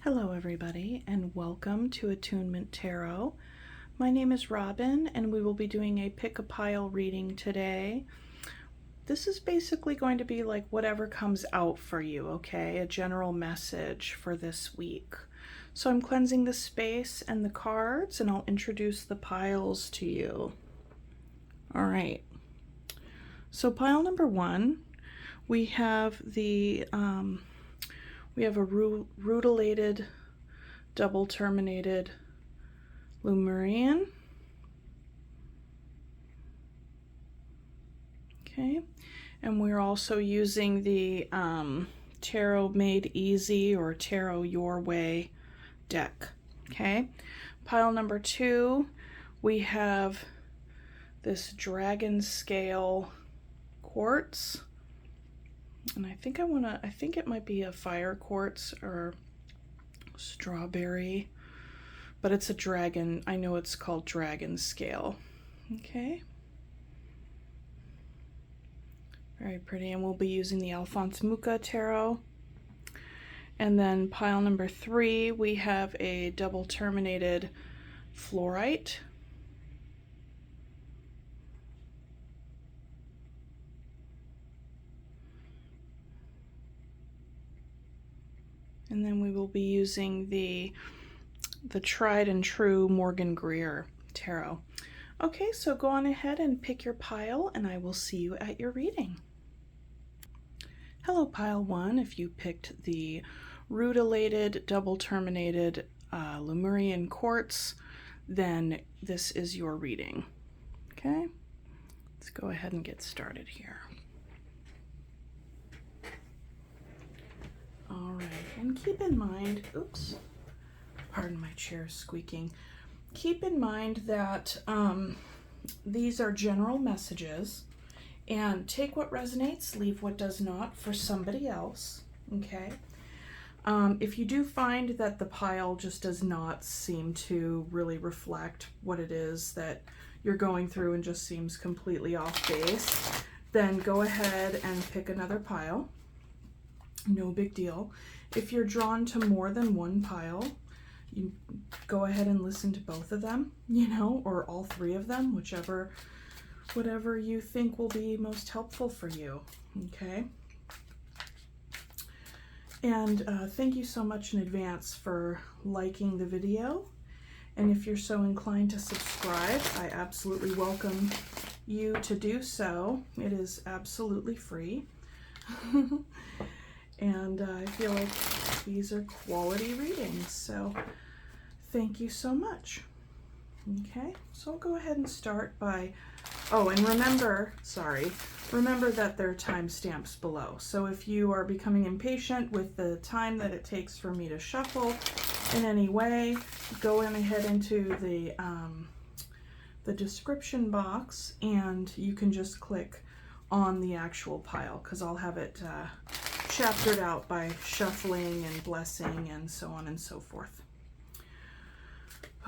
Hello everybody and welcome to Attunement Tarot. My name is Robin and we will be doing a pick a pile reading today. This is basically going to be like whatever comes out for you, okay? A general message for this week. So I'm cleansing the space and the cards and I'll introduce the piles to you. All right. So pile number one, we have a rutilated, double terminated Lemurian. Okay, and we're also using the Tarot Made Easy or Tarot Your Way deck. Okay, pile number two, we have this dragon scale quartz. And I think it might be a fire quartz or strawberry, but it's a dragon. I know it's called dragon scale. Okay. Very pretty. And we'll be using the Alphonse Mucha tarot. And then pile number three, we have a double terminated fluorite. And then we will be using the tried and true Morgan Greer tarot. Okay, so go on ahead and pick your pile and I will see you at your reading. Hello, pile one. If you picked the rutilated, double terminated Lemurian quartz, then this is your reading. Okay, let's go ahead and get started here. All right, and keep in mind, oops, pardon my chair squeaking. Keep in mind that these are general messages and take what resonates, leave what does not for somebody else, okay? If you do find that the pile just does not seem to really reflect what it is that you're going through and just seems completely off base, then go ahead and pick another pile. No big deal. If you're drawn to more than one pile, you go ahead and listen to both of them, or all three of them, whatever you think will be most helpful for you, okay? And thank you so much in advance for liking the video. And if you're so inclined to subscribe, I absolutely welcome you to do so. It is absolutely free. And I feel like these are quality readings, so thank you so much. Okay, so I'll go ahead and start by, and remember that there are timestamps below. So if you are becoming impatient with the time that it takes for me to shuffle in any way, go in ahead into the description box and you can just click on the actual pile because I'll have it chaptered out by shuffling and blessing and so on and so forth.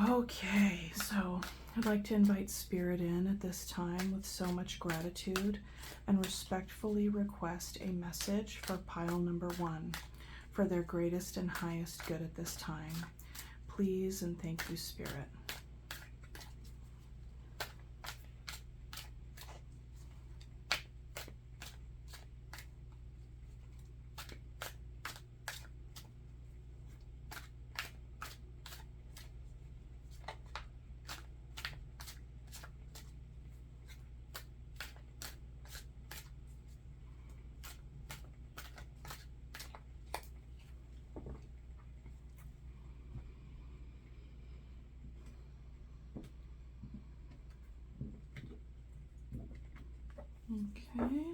Okay, so I'd like to invite Spirit in at this time with so much gratitude and respectfully request a message for pile number one for their greatest and highest good at this time. Please and thank you, Spirit. Okay.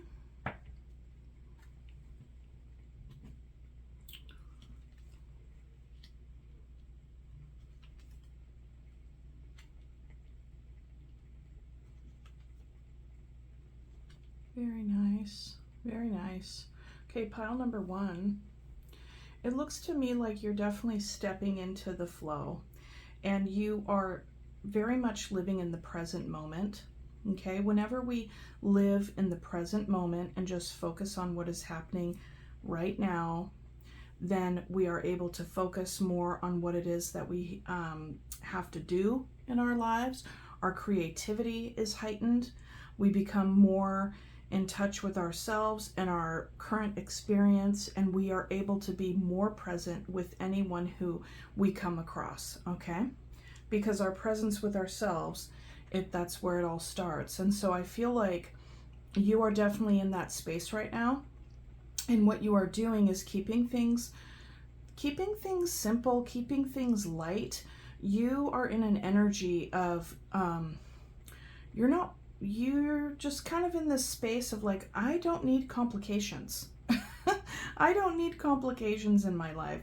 Very nice. Very nice. Okay, pile number one. It looks to me like you're definitely stepping into the flow and you are very much living in the present moment. Okay, whenever we live in the present moment and just focus on what is happening right now, then we are able to focus more on what it is that we have to do in our lives. Our creativity is heightened. We become more in touch with ourselves and our current experience, and we are able to be more present with anyone who we come across, okay? Because our presence with ourselves, that's where it all starts. And so I feel like you are definitely in that space right now. And what you are doing is keeping things simple, keeping things light. You are in an energy of, you're just kind of in this space of like, I don't need complications. I don't need complications in my life.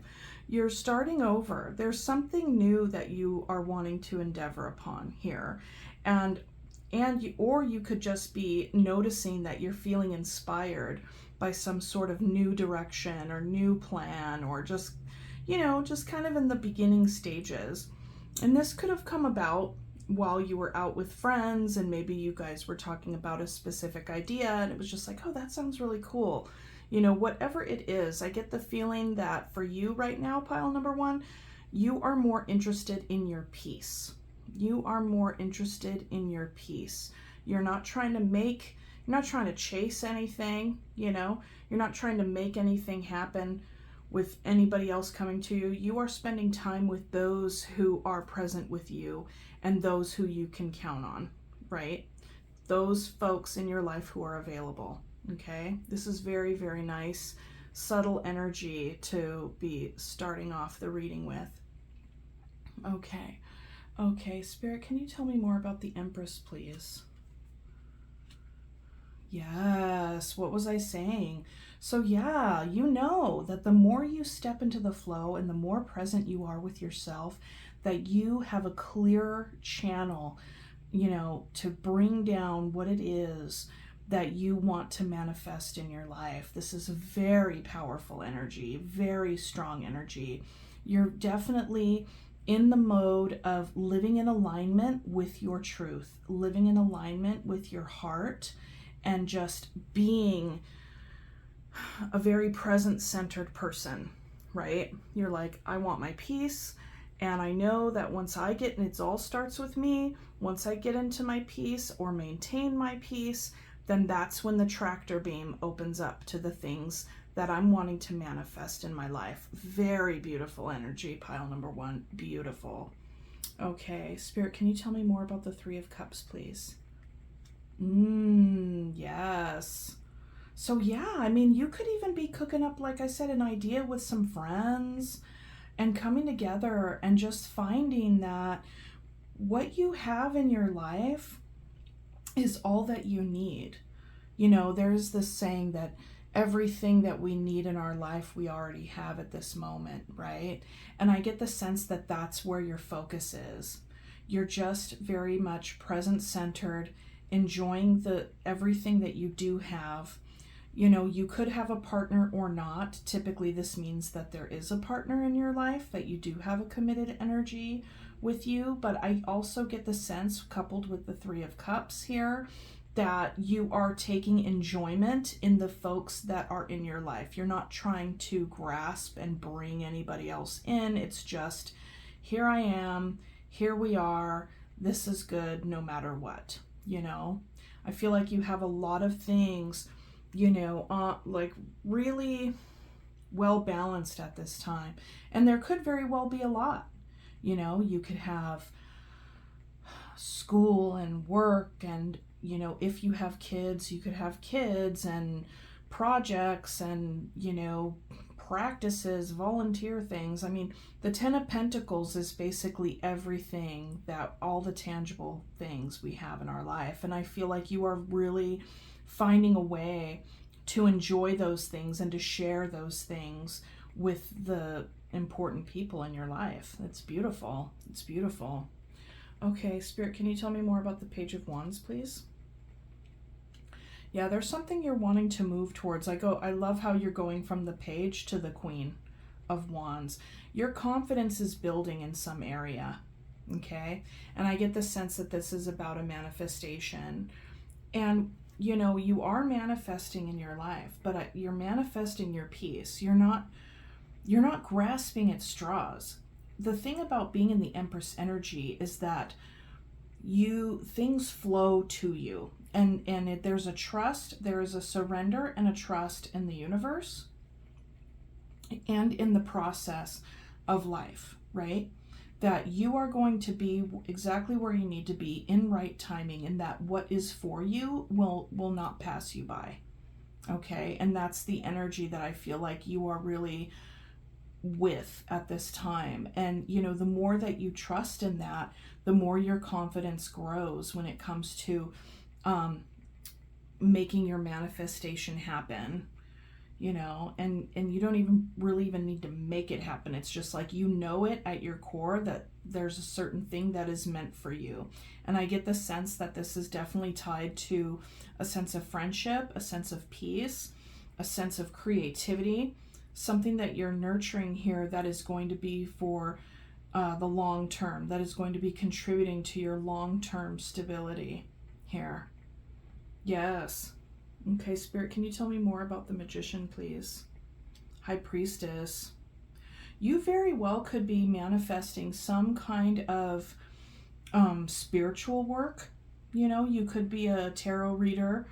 You're starting over. There's something new that you are wanting to endeavor upon here. Or you could just be noticing that you're feeling inspired by some sort of new direction or new plan, or just kind of in the beginning stages. And this could have come about while you were out with friends, and maybe you guys were talking about a specific idea and it was just like, oh, that sounds really cool. Whatever it is, I get the feeling that for you right now, pile number one, you are more interested in your peace. You are more interested in your peace. You're not trying to chase anything, You're not trying to make anything happen with anybody else coming to you. You are spending time with those who are present with you and those who you can count on, right? Those folks in your life who are available, okay? This is very, very nice, subtle energy to be starting off the reading with. Okay, Spirit, can you tell me more about the Empress, please? Yes, what was I saying? So yeah, you know that the more you step into the flow and the more present you are with yourself, that you have a clearer channel, to bring down what it is that you want to manifest in your life. This is a very powerful energy, very strong energy. You're definitely in the mode of living in alignment with your truth, living in alignment with your heart, and just being a very present-centered person, right? You're like, I want my peace, and I know that once I get, and it all starts with me, once I get into my peace or maintain my peace, then that's when the tractor beam opens up to the things that I'm wanting to manifest in my life. Very beautiful energy, pile number one, beautiful. Okay, Spirit, can you tell me more about the Three of Cups, please? Yes. So yeah, I mean, you could even be cooking up, like I said, an idea with some friends and coming together and just finding that what you have in your life is all that you need. There's this saying that everything that we need in our life, we already have at this moment, right? And I get the sense that that's where your focus is. You're just very much present-centered, enjoying everything that you do have. You could have a partner or not. Typically, this means that there is a partner in your life, that you do have a committed energy with you. But I also get the sense, coupled with the Three of Cups here, that you are taking enjoyment in the folks that are in your life. You're not trying to grasp and bring anybody else in. It's just, here I am, here we are, this is good no matter what, I feel like you have a lot of things, like really well balanced at this time. And there could very well be a lot. You could have school and work, and if you have kids, you could have kids and projects and practices, volunteer things. I mean, the Ten of Pentacles is basically everything, that all the tangible things we have in our life. And I feel like you are really finding a way to enjoy those things and to share those things with the important people in your life. It's beautiful. It's beautiful. Okay, Spirit, can you tell me more about the Page of Wands, please? Yeah, there's something you're wanting to move towards. I love how you're going from the Page to the Queen of Wands. Your confidence is building in some area, okay? And I get the sense that this is about a manifestation. And, you are manifesting in your life, but you're manifesting your peace. You're not you're not grasping at straws. The thing about being in the Empress energy is that things flow to you, and there's a trust, there is a surrender and a trust in the universe and in the process of life, right? That you are going to be exactly where you need to be in right timing, and that what is for you will not pass you by. Okay? And that's the energy that I feel like you are really with at this time. And the more that you trust in that, the more your confidence grows when it comes to making your manifestation happen. And you don't even really need to make it happen. It's just like, it at your core that there's a certain thing that is meant for you. And I get the sense that this is definitely tied to a sense of friendship, a sense of peace, a sense of creativity, something that you're nurturing here that is going to be for the long term, that is going to be contributing to your long-term stability here. Yes. Okay, Spirit, can you tell me more about the Magician, please? High Priestess. You very well could be manifesting some kind of spiritual work. You could be a tarot reader,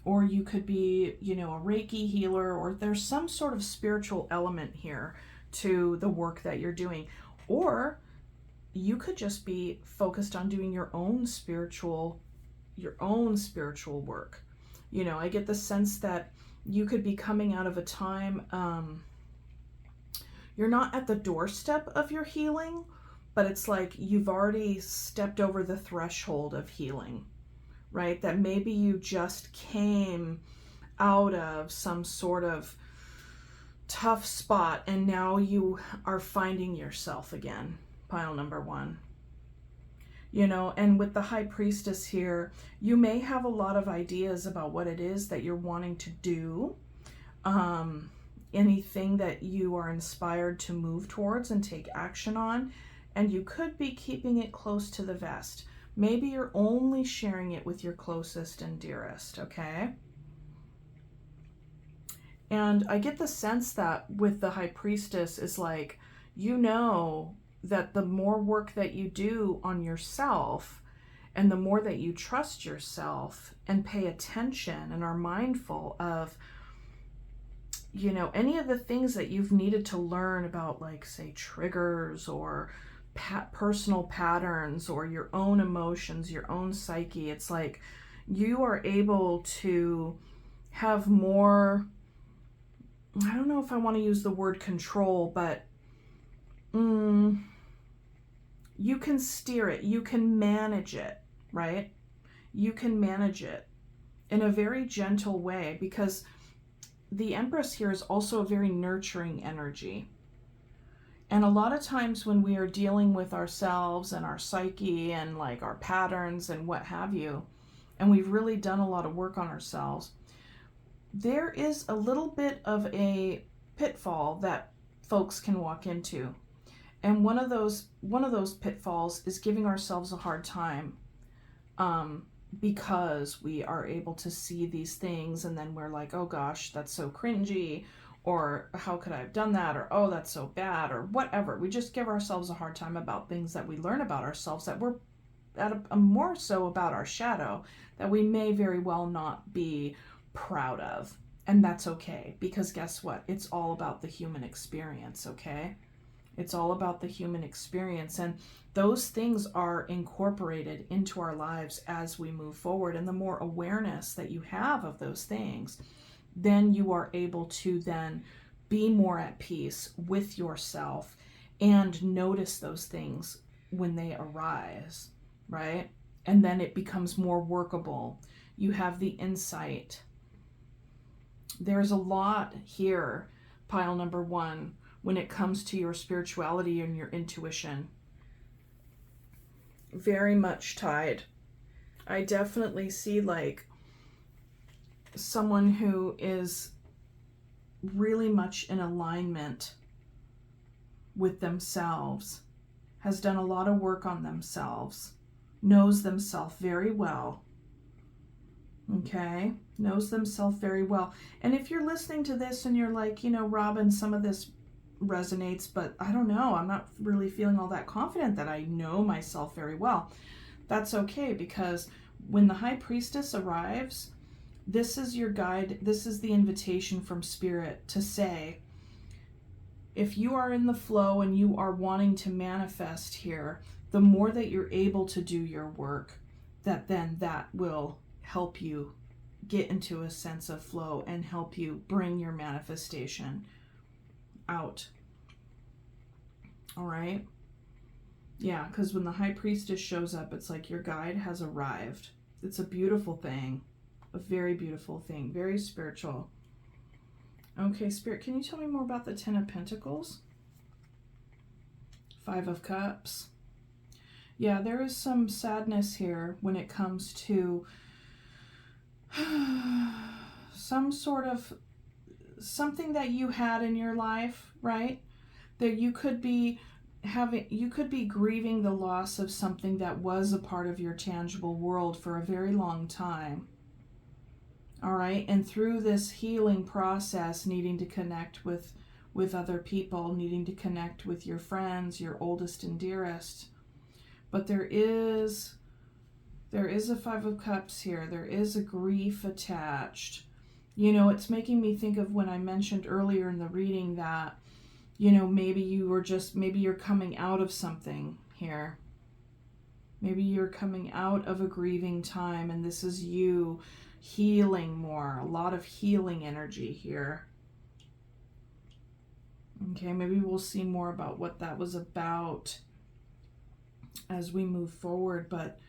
or you could be, a Reiki healer, or there's some sort of spiritual element here to the work that you're doing. Or you could just be focused on doing your own spiritual work. I get the sense that you could be coming out of a time, you're not at the doorstep of your healing, but it's like you've already stepped over the threshold of healing, right? That maybe you just came out of some sort of tough spot and now you are finding yourself again, pile number 1. And with the High Priestess here, you may have a lot of ideas about what it is that you're wanting to do, anything that you are inspired to move towards and take action on, and you could be keeping it close to the vest. Maybe you're only sharing it with your closest and dearest, okay? And I get the sense that with the High Priestess is like, that the more work that you do on yourself and the more that you trust yourself and pay attention and are mindful of, any of the things that you've needed to learn about, like, say, triggers or personal patterns or your own emotions, your own psyche, it's like you are able to have more, I don't know if I want to use the word control, but you can steer it, you can manage it, right? You can manage it in a very gentle way, because the Empress here is also a very nurturing energy. And a lot of times when we are dealing with ourselves and our psyche and like our patterns and what have you, and we've really done a lot of work on ourselves, there is a little bit of a pitfall that folks can walk into. And one of those pitfalls is giving ourselves a hard time, because we are able to see these things and then we're like, oh gosh, that's so cringy, or how could I have done that, or oh, that's so bad, or whatever. We just give ourselves a hard time about things that we learn about ourselves that we're more so about our shadow, that we may very well not be proud of. And that's okay, because guess what? It's all about the human experience, okay? It's all about the human experience, and those things are incorporated into our lives as we move forward. And the more awareness that you have of those things, then you are able to then be more at peace with yourself and notice those things when they arise, right? And then it becomes more workable. You have the insight. There's a lot here, pile number 1, when it comes to your spirituality and your intuition. Very much tied. I definitely see like someone who is really much in alignment with themselves, has done a lot of work on themselves, knows themselves very well, Okay, knows themselves very well. And if you're listening to this and you're like, you know, Robin, some of this resonates, but I don't know, I'm not really feeling all that confident that I know myself very well. That's okay, because when the high priestess arrives, this is your guide, this is the invitation from spirit to say, if you are in the flow and you are wanting to manifest here, the more that you're able to do your work, that will help you get into a sense of flow and help you bring your manifestation out. All right? Yeah, because when the high priestess shows up, it's like your guide has arrived. It's a beautiful thing. A very beautiful thing. Very spiritual. Okay, Spirit, can you tell me more about the Ten of Pentacles? Five of Cups. Yeah, there is some sadness here when it comes to some sort of something that you had in your life, right? That you could be grieving the loss of something that was a part of your tangible world for a very long time. All right, and through this healing process, needing to connect with other people, needing to connect with your friends, your oldest and dearest. But there is a Five of Cups here. There is a grief attached. You know, it's making me think of when I mentioned earlier in the reading that, you know, maybe you're coming out of something here. Maybe you're coming out of a grieving time, and this is you healing more. A lot of healing energy here. Okay, maybe we'll see more about what that was about as we move forward. But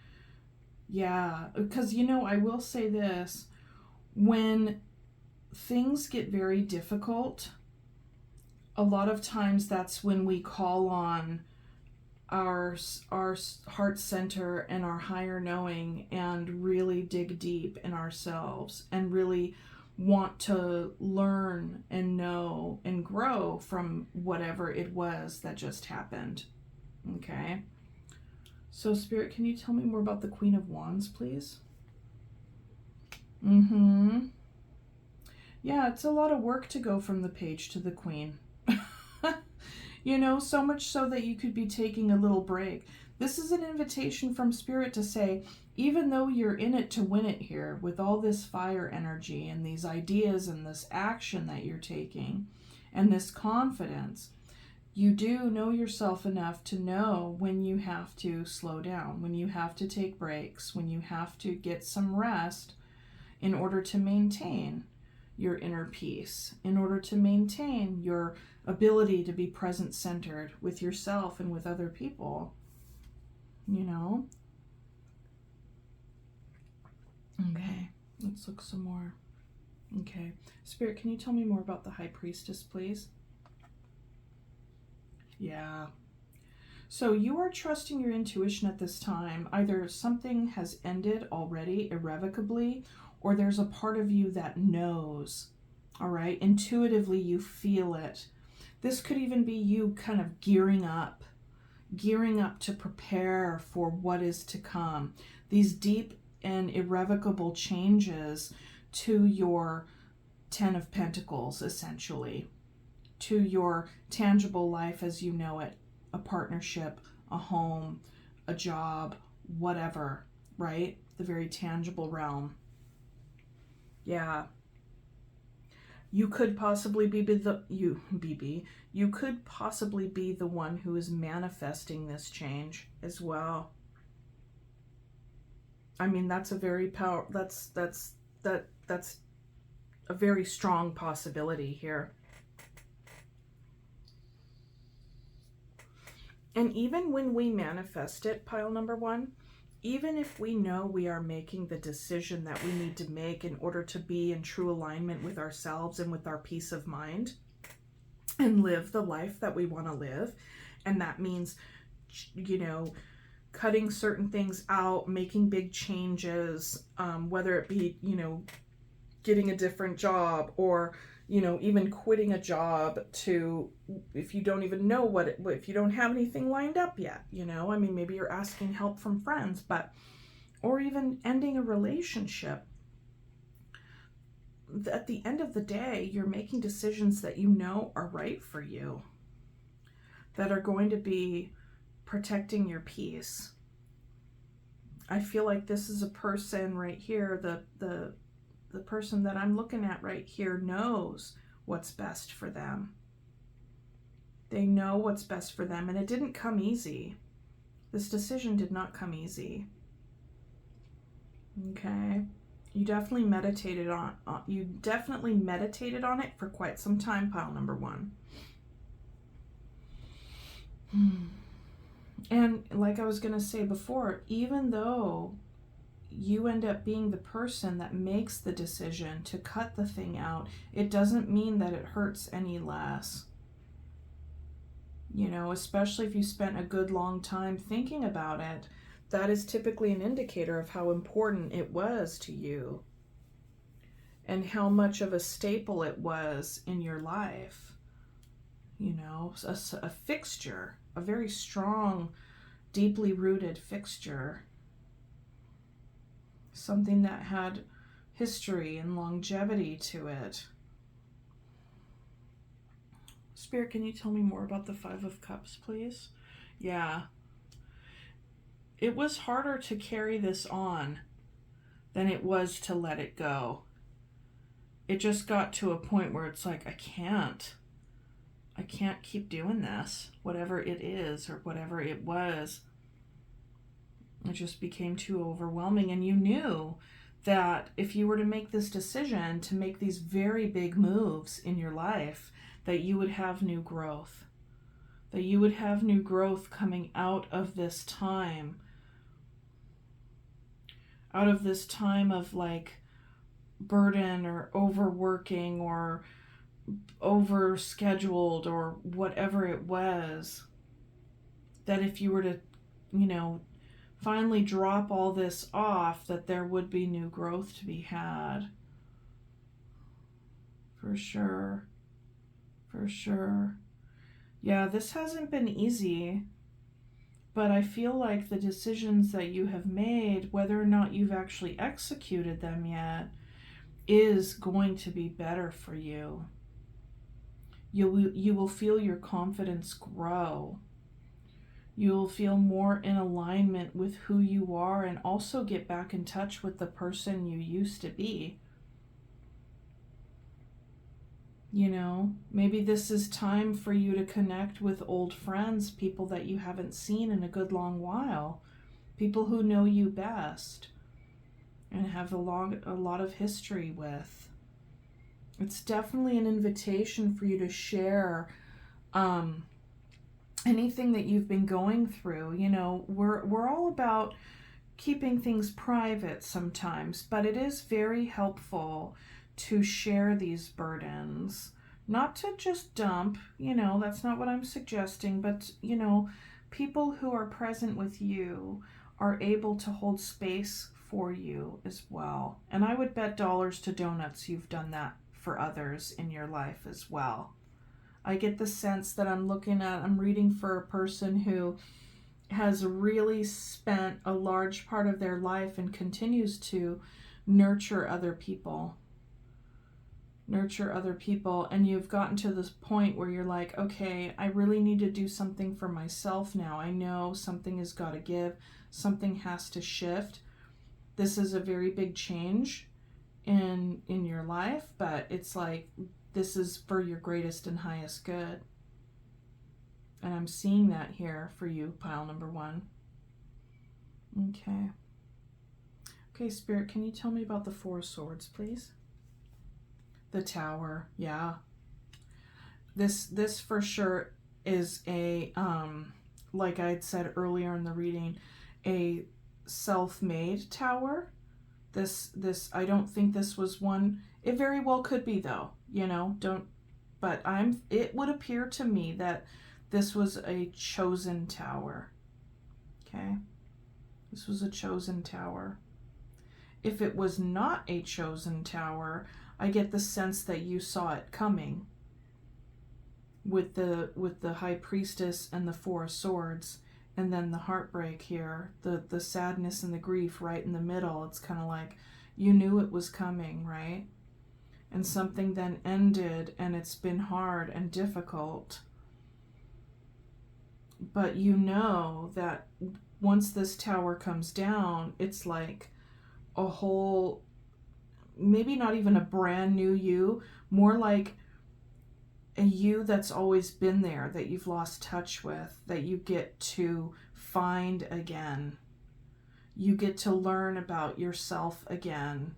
yeah, because, you know, I will say this. When things get very difficult, a lot of times that's when we call on our heart center and our higher knowing and really dig deep in ourselves and really want to learn and know and grow from whatever it was that just happened. Okay. So, Spirit, can you tell me more about the Queen of Wands, please? Yeah, it's a lot of work to go from the Page to the Queen. You know, so much so that you could be taking a little break. This is an invitation from Spirit to say, even though you're in it to win it here, with all this fire energy and these ideas and this action that you're taking and this confidence, you do know yourself enough to know when you have to slow down, when you have to take breaks, when you have to get some rest in order to maintain your inner peace, in order to maintain your ability to be present-centered with yourself and with other people, you know? Okay, let's look some more. Okay, Spirit, can you tell me more about the High Priestess, please? Yeah. So you are trusting your intuition at this time. Either something has ended already irrevocably, or there's a part of you that knows, all right? Intuitively, you feel it. This could even be you kind of gearing up to prepare for what is to come. These deep and irrevocable changes to your Ten of Pentacles, essentially, to your tangible life as you know it, a partnership, a home, a job, whatever, right? The very tangible realm. Yeah. You could possibly be you could possibly be the one who is manifesting this change as well. I mean, that's a very that's a very strong possibility here. And even when we manifest it, pile number one, even if we know we are making the decision that we need to make in order to be in true alignment with ourselves and with our peace of mind and live the life that we want to live, and that means, you know, cutting certain things out, making big changes, whether it be, you know, getting a different job, or, you know, even quitting a job to, if you don't even know if you don't have anything lined up yet, you know, I mean, maybe you're asking help from friends, but, or even ending a relationship. at the end of the day, you're making decisions that you know are right for you, that are going to be protecting your peace. I feel like this is a person right here, the person that I'm looking at right here knows what's best for them. They know what's best for them, and it didn't come easy. This decision did not come easy. Okay? You definitely meditated on it for quite some time, pile number 1. And like I was going to say before, even though you end up being the person that makes the decision to cut the thing out, it doesn't mean that it hurts any less. You know, especially if you spent a good long time thinking about it, that is typically an indicator of how important it was to you and how much of a staple it was in your life. You know, a fixture, a very strong, deeply rooted fixture. Something that had history and longevity to it. Spirit, can you tell me more about the 5 of Cups, please? Yeah. It was harder to carry this on than it was to let it go. It just got to a point where it's like, I can't keep doing this, whatever it is or whatever it was. It just became too overwhelming. And you knew that if you were to make this decision, to make these very big moves in your life, that you would have new growth. That you would have new growth coming out of this time. Out of this time of like burden or overworking or overscheduled or whatever it was. That if you were to, you know, finally drop all this off, that there would be new growth to be had. For sure. For sure. Yeah, this hasn't been easy, but I feel like the decisions that you have made, whether or not you've actually executed them yet, is going to be better for you. You will feel your confidence grow. You'll feel more in alignment with who you are and also get back in touch with the person you used to be. You know, maybe this is time for you to connect with old friends, people that you haven't seen in a good long while, people who know you best and have a lot of history with. It's definitely an invitation for you to share anything that you've been going through. You know, we're all about keeping things private sometimes, but it is very helpful to share these burdens, not to just dump, you know, that's not what I'm suggesting, but, you know, people who are present with you are able to hold space for you as well. And I would bet dollars to donuts you've done that for others in your life as well. I get the sense that I'm reading for a person who has really spent a large part of their life and continues to nurture other people, and you've gotten to this point where you're like, okay, I really need to do something for myself now. I know something has got to give, something has to shift. This is a very big change in your life, but it's like, this is for your greatest and highest good. And I'm seeing that here for you, pile number 1. Okay. Okay, Spirit, can you tell me about the 4 of Swords, please? The Tower, yeah. This for sure is a, like I had said earlier in the reading, a self-made tower. This I don't think this was one. It very well could be though, you know, it would appear to me that this was a chosen tower. Okay? This was a chosen tower. If it was not a chosen tower, I get the sense that you saw it coming with the High Priestess and the 4 of Swords, and then the heartbreak here, the sadness and the grief right in the middle. It's kind of like you knew it was coming, right? and something then ended and it's been hard and difficult. But you know that once this tower comes down, it's like a whole, maybe not even a brand new you, more like a you that's always been there, that you've lost touch with, that you get to find again. You get to learn about yourself again.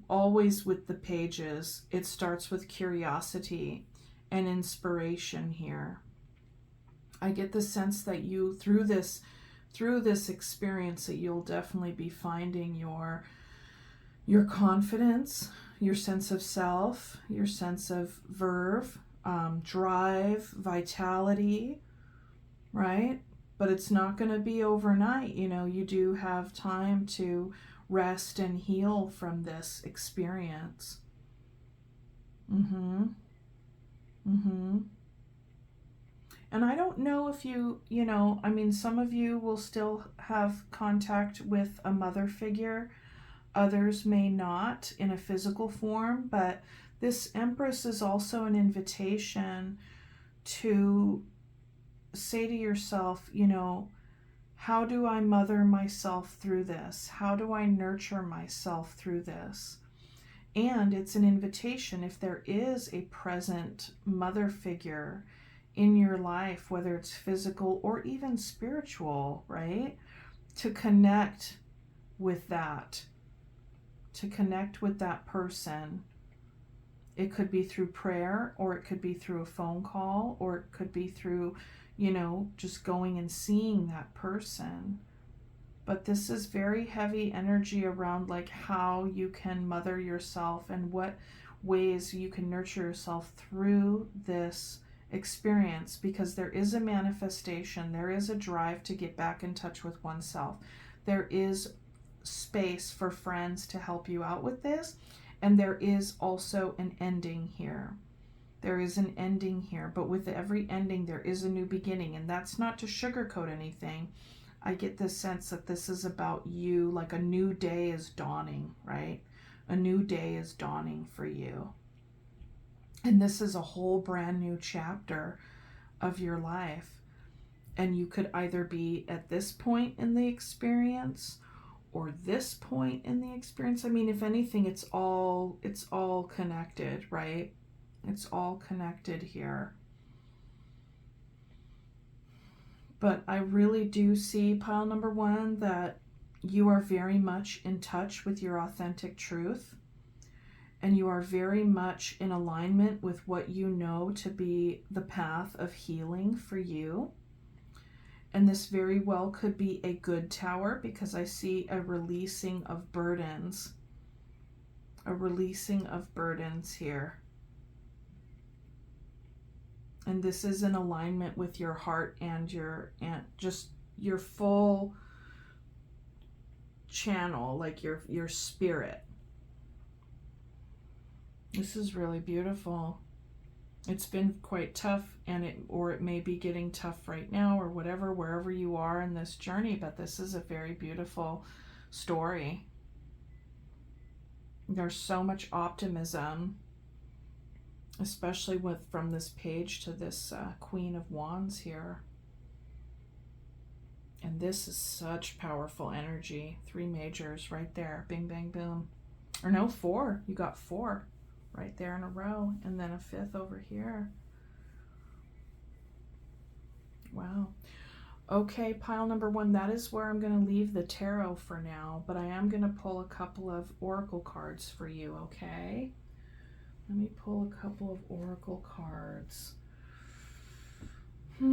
Always with the pages, it starts with curiosity and inspiration here. I get the sense that you, through this experience, that you'll definitely be finding your confidence, your sense of self, your sense of verve, drive, vitality, right? But it's not going to be overnight. You know, you do have time to rest and heal from this experience. And I don't know if you know, I mean, some of you will still have contact with a mother figure. Others may not in a physical form, but this Empress is also an invitation to say to yourself, you know, how do I mother myself through this? How do I nurture myself through this? And it's an invitation, if there is a present mother figure in your life, whether it's physical or even spiritual, right? To connect with that. To connect with that person. It could be through prayer, or it could be through a phone call, or it could be through, you know, just going and seeing that person. But this is very heavy energy around like how you can mother yourself and what ways you can nurture yourself through this experience, because there is a manifestation, there is a drive to get back in touch with oneself. There is space for friends to help you out with this, and there is also an ending here. There is an ending here, but with every ending there is a new beginning, and that's not to sugarcoat anything. I get this sense that this is about you, like a new day is dawning, right? A new day is dawning for you. And this is a whole brand new chapter of your life. And you could either be at this point in the experience or this point in the experience. I mean, if anything, it's all connected, right? It's all connected here. But I really do see, pile number one, that you are very much in touch with your authentic truth, and you are very much in alignment with what you know to be the path of healing for you. And this very well could be a good tower, because I see a releasing of burdens. A releasing of burdens here. And this is in alignment with your heart and just your full channel, like your spirit. This is really beautiful. It's been quite tough, and it may be getting tough right now, or whatever, wherever you are in this journey, but this is a very beautiful story. There's so much optimism, especially from this page to this Queen of Wands here. And this is such powerful energy. 3 majors right there. Bing, bang, boom. Or no, 4. You got 4 right there in a row. And then a 5th over here. Wow. Okay, pile number 1. That is where I'm going to leave the tarot for now. But I am going to pull a couple of oracle cards for you, okay? Let me pull a couple of oracle cards. Let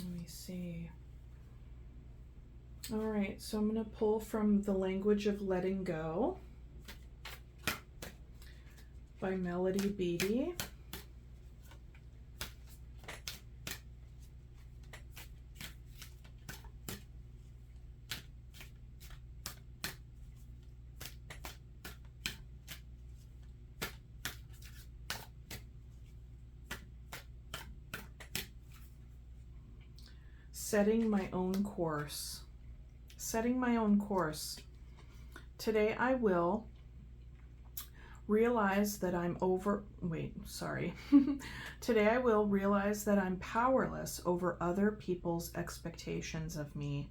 me see. All right, so I'm going to pull from The Language of Letting Go by Melody Beattie. Setting my own course. Setting my own course. Today I will realize that Today I will realize that I'm powerless over other people's expectations of me.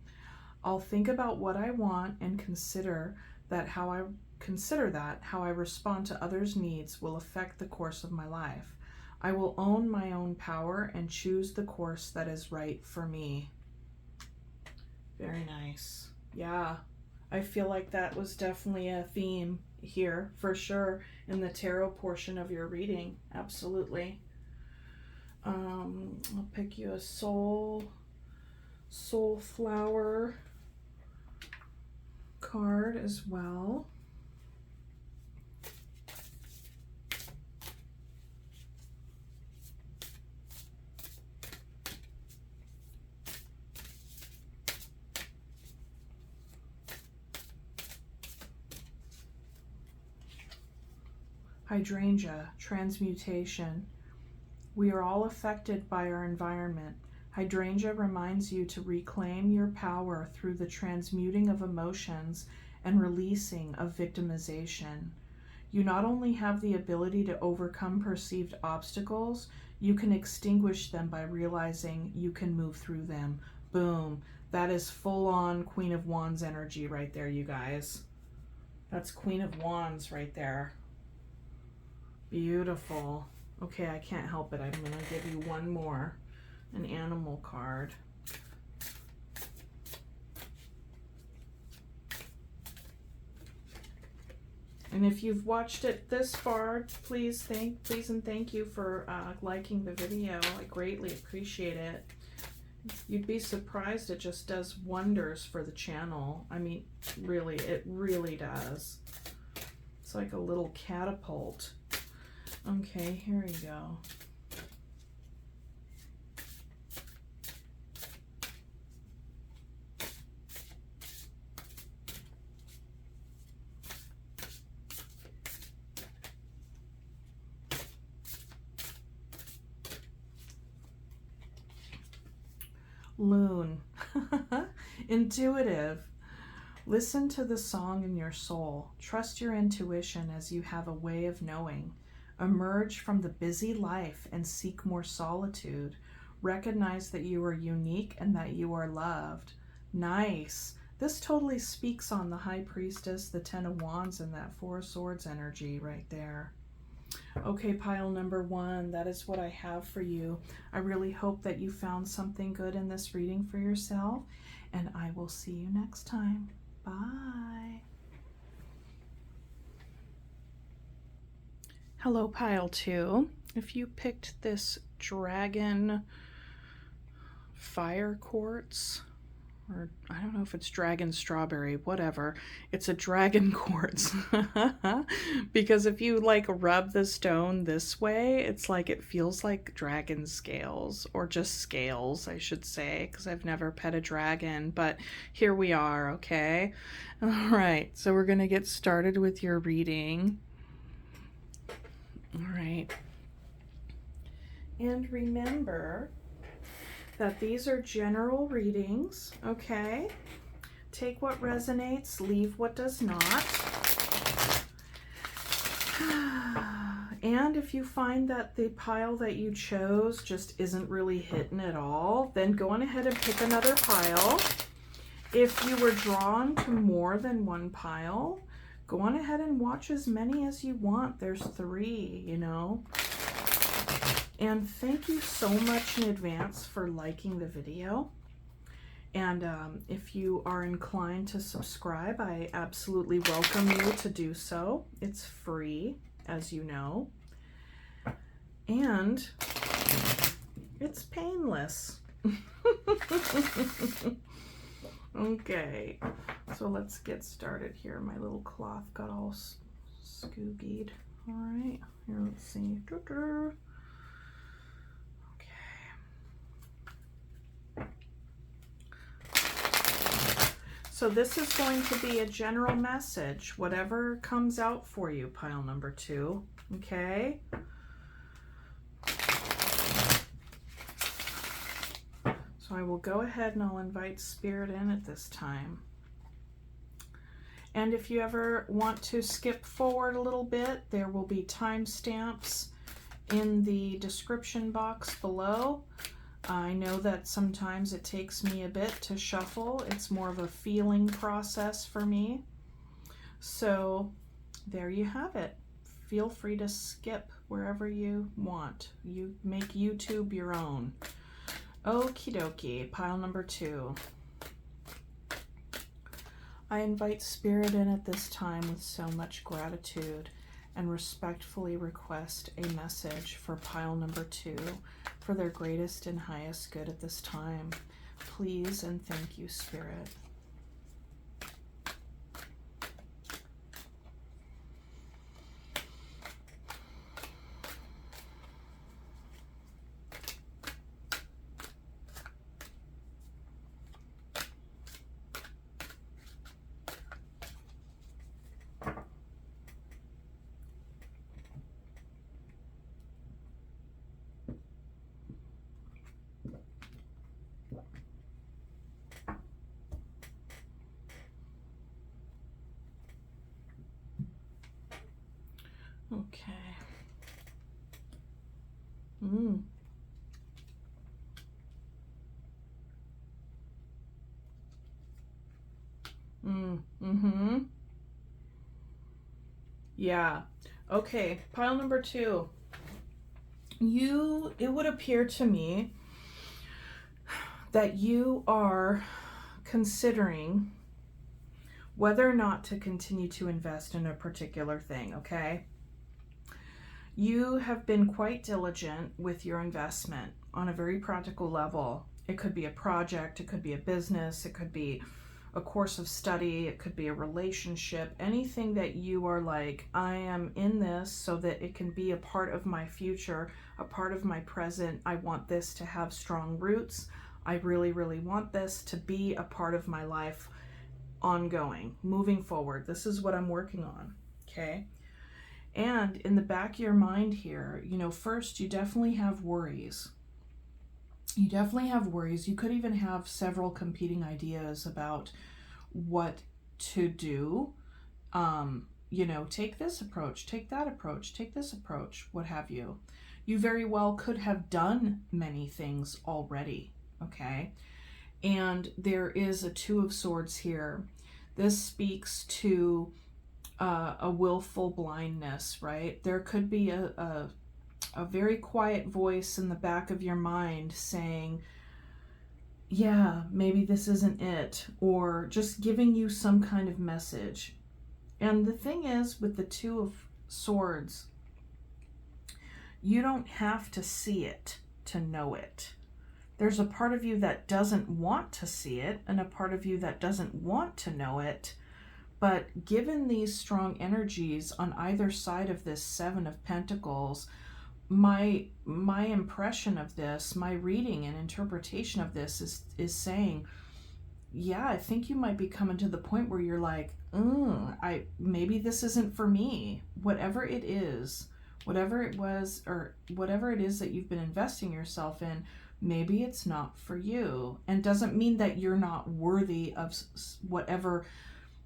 I'll think about what I want and consider that how I respond to others' needs will affect the course of my life. I will own my own power and choose the course that is right for me. Very nice. Yeah, I feel like that was definitely a theme here for sure in the tarot portion of your reading. Absolutely. I'll pick you a Soulflower card as well. Hydrangea, transmutation. We are all affected by our environment. Hydrangea reminds you to reclaim your power through the transmuting of emotions and releasing of victimization. You not only have the ability to overcome perceived obstacles, you can extinguish them by realizing you can move through them. Boom. That is full-on Queen of Wands energy right there, you guys. That's Queen of Wands right there. Beautiful. Okay, I can't help it. I'm going to give you one more, an animal card. And if you've watched it this far, please and thank you for liking the video. I greatly appreciate it. You'd be surprised, it just does wonders for the channel. I mean, really, it really does. It's like a little catapult. Okay, here we go. Loon. Intuitive. Listen to the song in your soul. Trust your intuition as you have a way of knowing. Emerge from the busy life and seek more solitude. Recognize that you are unique and that you are loved. Nice. This totally speaks on the High Priestess, the Ten of Wands, and that Four of Swords energy right there. Okay, pile number one, that is what I have for you. I really hope that you found something good in this reading for yourself, and I will see you next time. Bye. Hello, pile two. If you picked this dragon fire quartz, or I don't know if it's dragon strawberry, whatever, it's a dragon quartz. Because if you like rub the stone this way, it's like it feels like dragon scales, or just scales, I should say, because I've never pet a dragon, but here we are, okay? All right, so we're gonna get started with your reading. All right. And remember that these are general readings, okay? Take what resonates, leave what does not. And if you find that the pile that you chose just isn't really hitting at all, then go on ahead and pick another pile. If you were drawn to more than one pile, go on ahead and watch as many as you want. There's 3, you know. And thank you so much in advance for liking the video. And if you are inclined to subscribe, I absolutely welcome you to do so. It's free, as you know. And it's painless. Okay, so let's get started here. My little cloth got all scoogied. All right, here, let's see. Okay. So this is going to be a general message, whatever comes out for you, pile number 2, okay? So I will go ahead and I'll invite Spirit in at this time. And if you ever want to skip forward a little bit, there will be timestamps in the description box below. I know that sometimes it takes me a bit to shuffle. It's more of a feeling process for me. So there you have it. Feel free to skip wherever you want. You make YouTube your own. Okie dokie, pile number 2. I invite Spirit in at this time with so much gratitude and respectfully request a message for pile number 2 for their greatest and highest good at this time. Please and thank you, Spirit. Okay. Yeah. Okay, pile number 2. It would appear to me that you are considering whether or not to continue to invest in a particular thing, okay? You have been quite diligent with your investment on a very practical level. It could be a project, it could be a business, it could be a course of study, it could be a relationship, anything that you are like, I am in this so that it can be a part of my future, a part of my present. I want this to have strong roots. I really, really want this to be a part of my life ongoing, moving forward. This is what I'm working on, okay? And in the back of your mind here, first, you definitely have worries. You definitely have worries. You could even have several competing ideas about what to do. Take this approach, take that approach, take this approach, what have you. You very well could have done many things already, okay? And there is a 2 of Swords here. This speaks to a willful blindness, right? There could be a very quiet voice in the back of your mind saying, yeah, maybe this isn't it, or just giving you some kind of message. And the thing is, with the 2 of Swords, you don't have to see it to know it. There's a part of you that doesn't want to see it and a part of you that doesn't want to know it. But given these strong energies on either side of this 7 of Pentacles, my impression of this, my reading and interpretation of this is saying, yeah, I think you might be coming to the point where you're like, maybe this isn't for me. Whatever it is, whatever it was, or whatever it is that you've been investing yourself in, maybe it's not for you. And doesn't mean that you're not worthy of whatever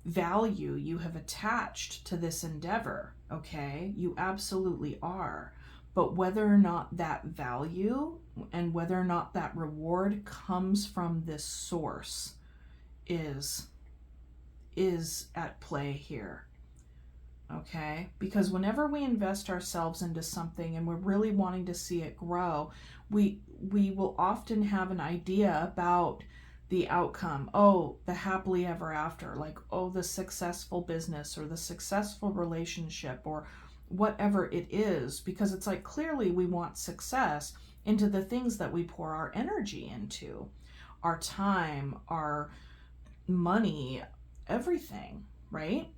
value you have attached to this endeavor, okay? You absolutely are. But whether or not that value and whether or not that reward comes from this source is at play here, okay? Because whenever we invest ourselves into something and we're really wanting to see it grow, we will often have an idea about the outcome. Oh, the happily ever after, like, oh, the successful business or the successful relationship or whatever it is, because it's like, clearly we want success into the things that we pour our energy into, our time, our money, everything, right?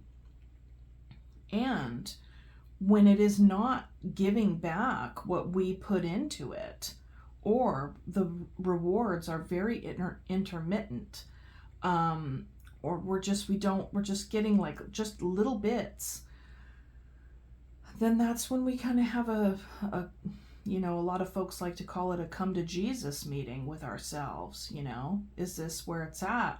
And when it is not giving back what we put into it, or the rewards are very intermittent, or we're just getting like just little bits, then that's when we kind of have a lot of folks like to call it a come to Jesus meeting with ourselves. Is this where it's at?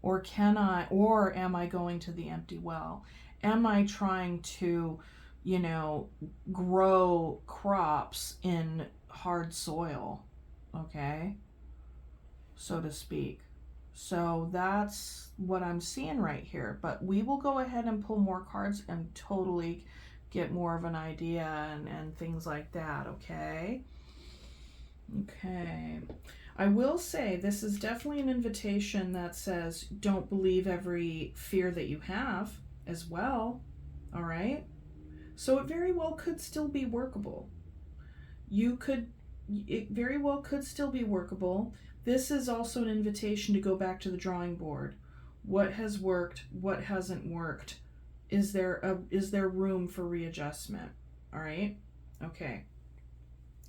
Or am I going to the empty well? Am I trying to, you know, grow crops in hard soil? Okay, so to speak. So that's what I'm seeing right here. But we will go ahead and pull more cards and totally get more of an idea and things like that, okay? Okay. I will say this is definitely an invitation that says don't believe every fear that you have as well, all right? So it very well could still be workable. It very well could still be workable. This is also an invitation to go back to the drawing board. What has worked? What hasn't worked? Is there room for readjustment? All right? Okay.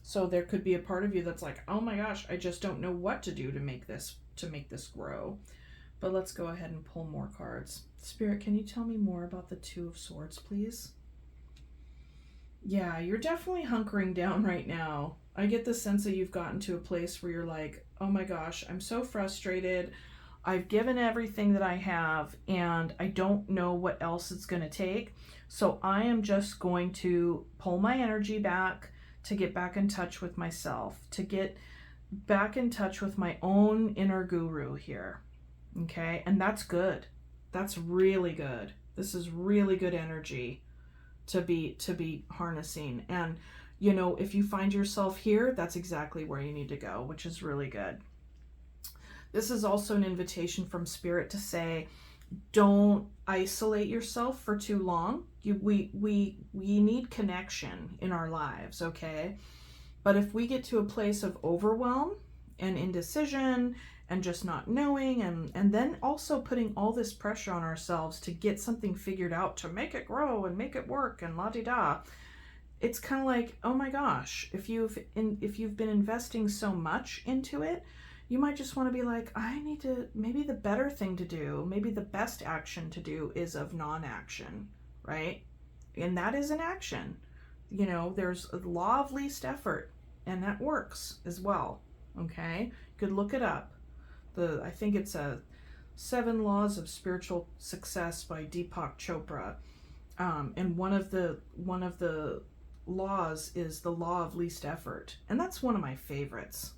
So there could be a part of you that's like, oh my gosh, I just don't know what to do to make this grow. But let's go ahead and pull more cards. Spirit, can you tell me more about the Two of Swords, please? Yeah, you're definitely hunkering down right now. I get the sense that you've gotten to a place where you're like, oh my gosh, I'm so frustrated. I've given everything that I have and I don't know what else it's going to take. So I am just going to pull my energy back to get back in touch with myself, to get back in touch with my own inner guru here. Okay? And that's good. That's really good. This is really good energy to be harnessing. And you know, if you find yourself here, that's exactly where you need to go, which is really good. This is also an invitation from Spirit to say, don't isolate yourself for too long. We need connection in our lives, okay? But if we get to a place of overwhelm and indecision and just not knowing and then also putting all this pressure on ourselves to get something figured out to make it grow and make it work and la-di-da, it's kind of like, oh my gosh, if you've been investing so much into it, you might just want to be like, maybe the better thing to do, maybe the best action to do is of non-action, right? And that is an action. You know, there's a law of least effort, and that works as well, okay? You could look it up. I think it's 7 Laws of Spiritual Success by Deepak Chopra. And one of the laws is the law of least effort. And that's one of my favorites.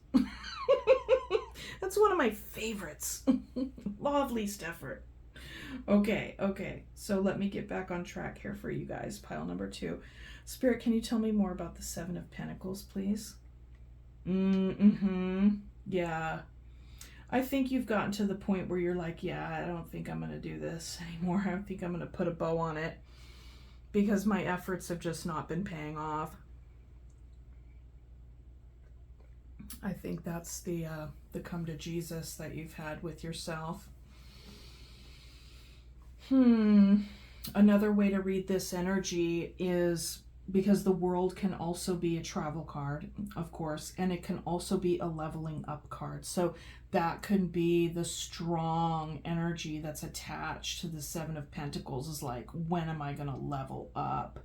That's one of my favorites. Law of least effort. Okay. So let me get back on track here for you guys. Pile number 2. Spirit, can you tell me more about the 7 of Pentacles, please? Yeah. I think you've gotten to the point where you're like, yeah, I don't think I'm going to do this anymore. I think I'm going to put a bow on it because my efforts have just not been paying off. I think that's the come to Jesus that you've had with yourself. Another way to read this energy is because the World can also be a travel card, of course, and it can also be a leveling up card. So that could be the strong energy that's attached to the 7 of Pentacles is like, when am I going to level up?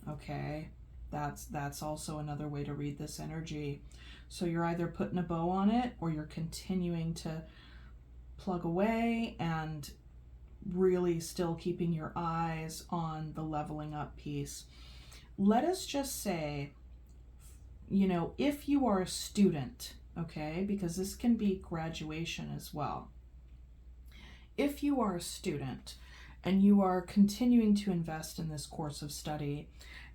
Okay, that's also another way to read this energy. So you're either putting a bow on it or you're continuing to plug away and really still keeping your eyes on the leveling up piece. Let us just say, you know, if you are a student, okay, because this can be graduation as well. If you are a student and you are continuing to invest in this course of study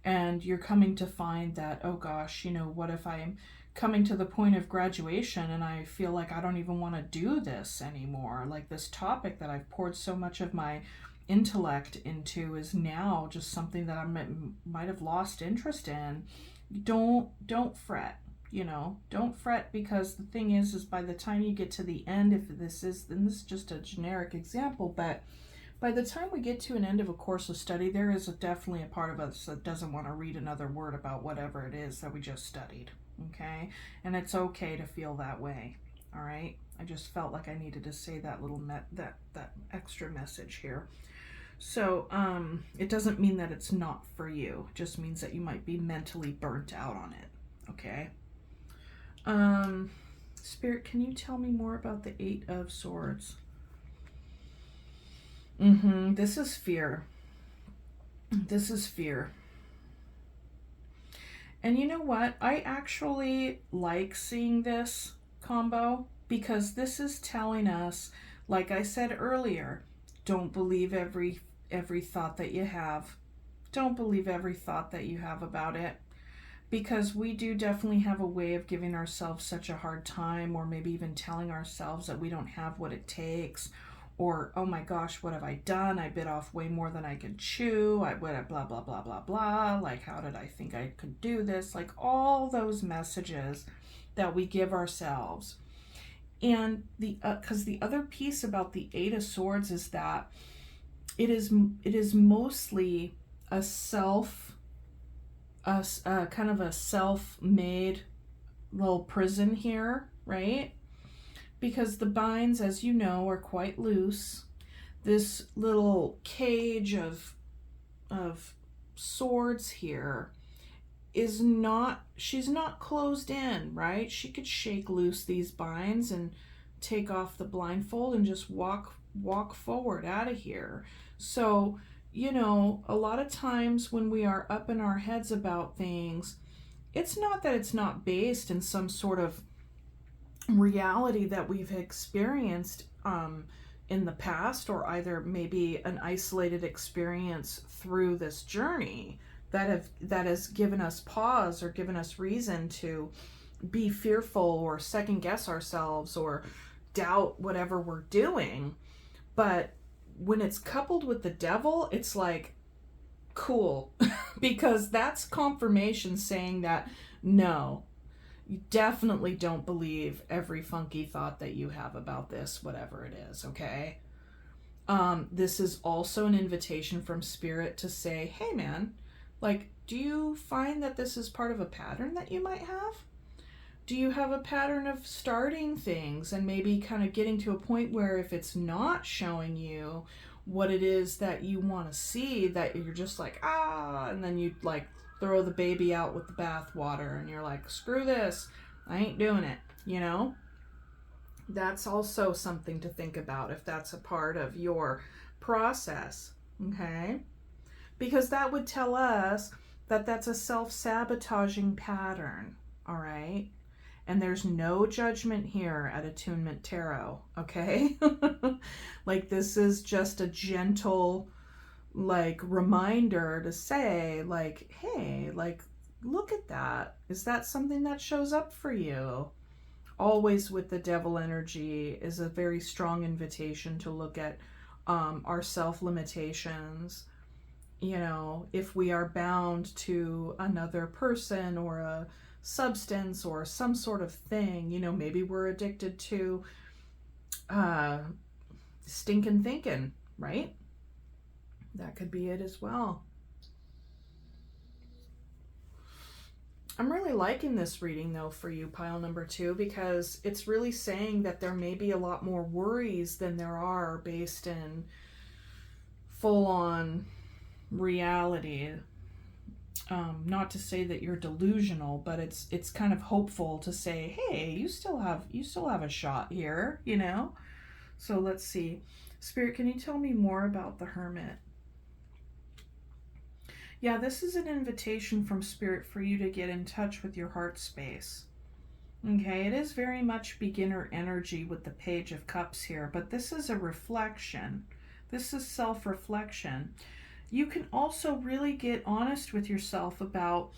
and you're coming to find that, oh gosh, you know, what if I'm coming to the point of graduation and I feel like I don't even want to do this anymore? Like this topic that I've poured so much of my intellect into is now just something that I might have lost interest in. Don't fret, you know, don't fret, because the thing is by the time you get to the end, then this is just a generic example, but by the time we get to an end of a course of study, there is definitely a part of us that doesn't want to read another word about whatever it is that we just studied, okay? And it's okay to feel that way, all right? I just felt like I needed to say that little that extra message here. So it doesn't mean that it's not for you. It just means that you might be mentally burnt out on it, okay? Spirit, can you tell me more about the 8 of Swords? This is fear. This is fear. And you know what? I actually like seeing this combo because this is telling us, like I said earlier, don't believe every thought that you have. Don't believe every thought that you have about it, because we do definitely have a way of giving ourselves such a hard time, or maybe even telling ourselves that we don't have what it takes, or oh my gosh, what have I done? I bit off way more than I could chew. I blah blah blah blah blah. Like, how did I think I could do this? Like all those messages that we give ourselves. And the because the other piece about the Eight of Swords is that it is mostly a kind of a self-made little prison here, right? Because the binds, as you know, are quite loose. This little cage of swords here is not, she's not closed in, right? She could shake loose these binds and take off the blindfold and just walk forward out of here. So, you know, a lot of times when we are up in our heads about things, it's not that it's not based in some sort of reality that we've experienced in the past, or either maybe an isolated experience through this journey that has given us pause or given us reason to be fearful or second guess ourselves or doubt whatever we're doing. But when it's coupled with the devil, it's like cool because that's confirmation saying that no, you definitely don't believe every funky thought that you have about this, whatever it is, okay? This is also an invitation from Spirit to say, hey man, like, do you find that this is part of a pattern that you might have? Do you have a pattern of starting things and maybe kind of getting to a point where if it's not showing you what it is that you want to see, that you're just like, and then you like throw the baby out with the bathwater and you're like, screw this, I ain't doing it, you know? That's also something to think about if that's a part of your process, okay? Because that would tell us that that's a self-sabotaging pattern, all right? And there's no judgment here at Attunement Tarot, okay? Like, this is just a gentle, like, reminder to say, like, hey, like, look at that. Is that something that shows up for you? Always with the devil energy is a very strong invitation to look at our self-limitations. You know, if we are bound to another person or a substance or some sort of thing, you know, maybe we're addicted to stinking thinking, right? That could be it as well. I'm really liking this reading though for you, pile number 2, because it's really saying that there may be a lot more worries than there are based in full-on reality. Not to say that you're delusional, but it's kind of hopeful to say, hey, you still have a shot here, you know? So let's see. Spirit, can you tell me more about the Hermit? Yeah, this is an invitation from Spirit for you to get in touch with your heart space. Okay, it is very much beginner energy with the Page of Cups here, but this is a reflection. This is self-reflection. You can also really get honest with yourself about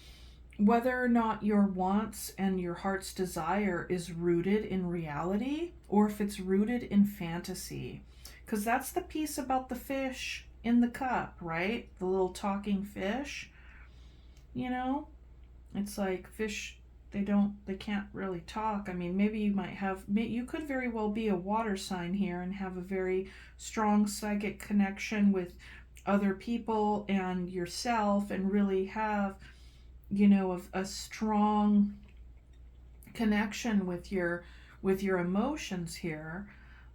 whether or not your wants and your heart's desire is rooted in reality or if it's rooted in fantasy. Because that's the piece about the fish in the cup, right? The little talking fish. You know? It's like fish, they can't really talk. I mean, maybe you could very well be a water sign here and have a very strong psychic connection with other people and yourself and really have, you know, a strong connection with your emotions here.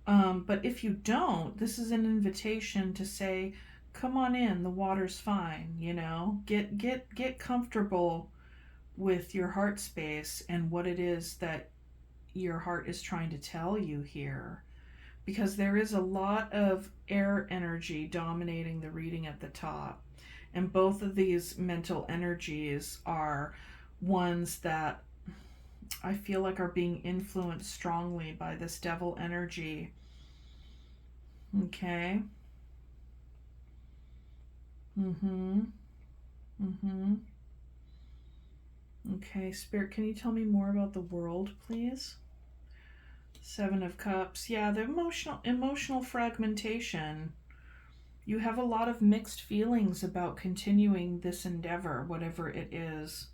But if you don't, this is an invitation to say, come on in, the water's fine, you know, get comfortable with your heart space and what it is that your heart is trying to tell you here. because there is a lot of air energy dominating the reading at the top. And both of these mental energies are ones that I feel like are being influenced strongly by this devil energy. Okay. Okay, Spirit, can you tell me more about the world, please? Seven of Cups. Yeah, the emotional fragmentation. You have a lot of mixed feelings about continuing this endeavor, whatever it is.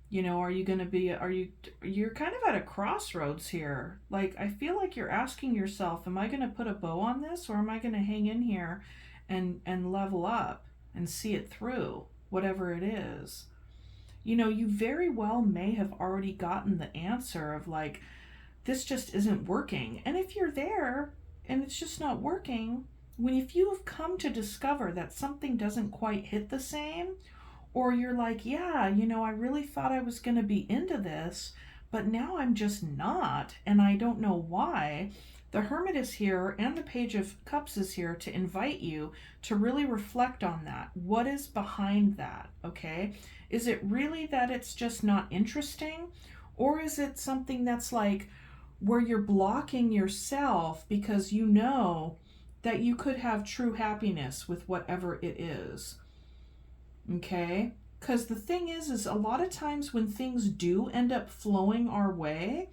You know, are you going to be, you're kind of at a crossroads here. Like, I feel like you're asking yourself, am I going to put a bow on this, or am I going to hang in here and level up and see it through, whatever it is? You know, you very well may have already gotten the answer of like, this just isn't working. And if you're there and it's just not working, if you have come to discover that something doesn't quite hit the same, or you're like, yeah, you know, I really thought I was going to be into this, but now I'm just not, and I don't know why. The Hermit is here and the Page of Cups is here to invite you to really reflect on that. What is behind that, okay? Is it really that it's just not interesting? Or is it something that's like where you're blocking yourself because you know that you could have true happiness with whatever it is? Okay? Because the thing is a lot of times when things do end up flowing our way,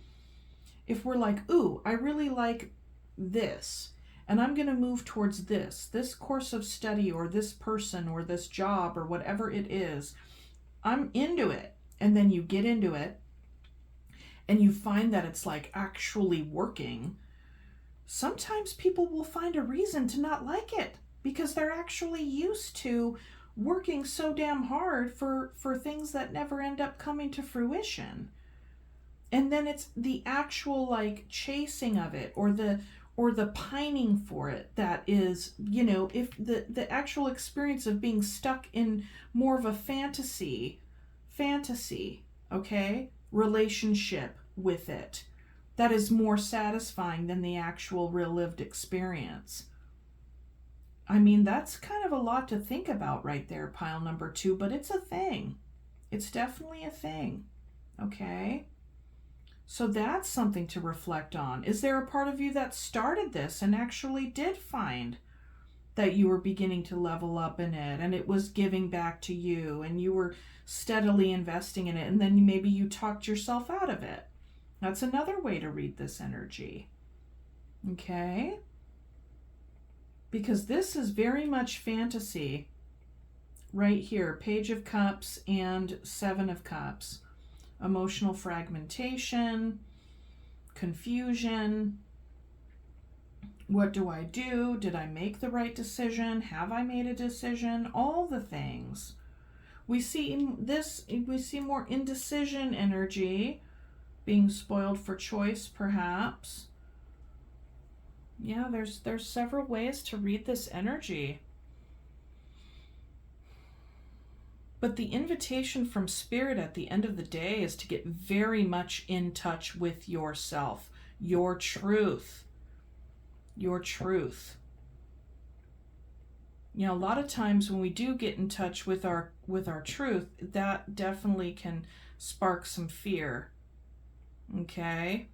if we're like, ooh, I really like this, and I'm going to move towards this course of study or this person or this job or whatever it is, I'm into it. And then you get into it and you find that it's like actually working. Sometimes people will find a reason to not like it because they're actually used to working so damn hard for things that never end up coming to fruition. And then it's the actual like chasing of it or the pining for it that is, you know, if the actual experience of being stuck in more of a fantasy, okay, relationship with it, that is more satisfying than the actual real lived experience. I mean, that's kind of a lot to think about right there, pile number 2, but it's a thing. It's definitely a thing. Okay? So that's something to reflect on. Is there a part of you that started this and actually did find that you were beginning to level up in it and it was giving back to you and you were steadily investing in it, and then maybe you talked yourself out of it? That's another way to read this energy. Okay? Because this is very much fantasy right here. Page of Cups and Seven of Cups. Emotional fragmentation, confusion. What do I do? Did I make the right decision? Have I made a decision? All the things. We see more indecision energy, being spoiled for choice, perhaps. Yeah, there's several ways to read this energy. But the invitation from Spirit at the end of the day is to get very much in touch with yourself, your truth. Your truth. You know, a lot of times when we do get in touch with our truth, that definitely can spark some fear. Okay?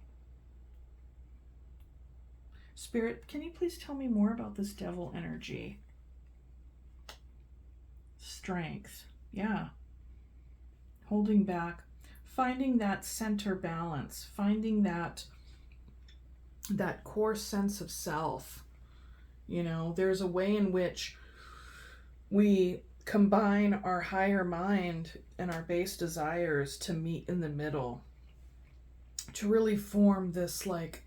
Spirit, can you please tell me more about this devil energy? Strength. Yeah. Holding back. Finding that center balance. Finding that core sense of self. You know, there's a way in which we combine our higher mind and our base desires to meet in the middle, to really form this like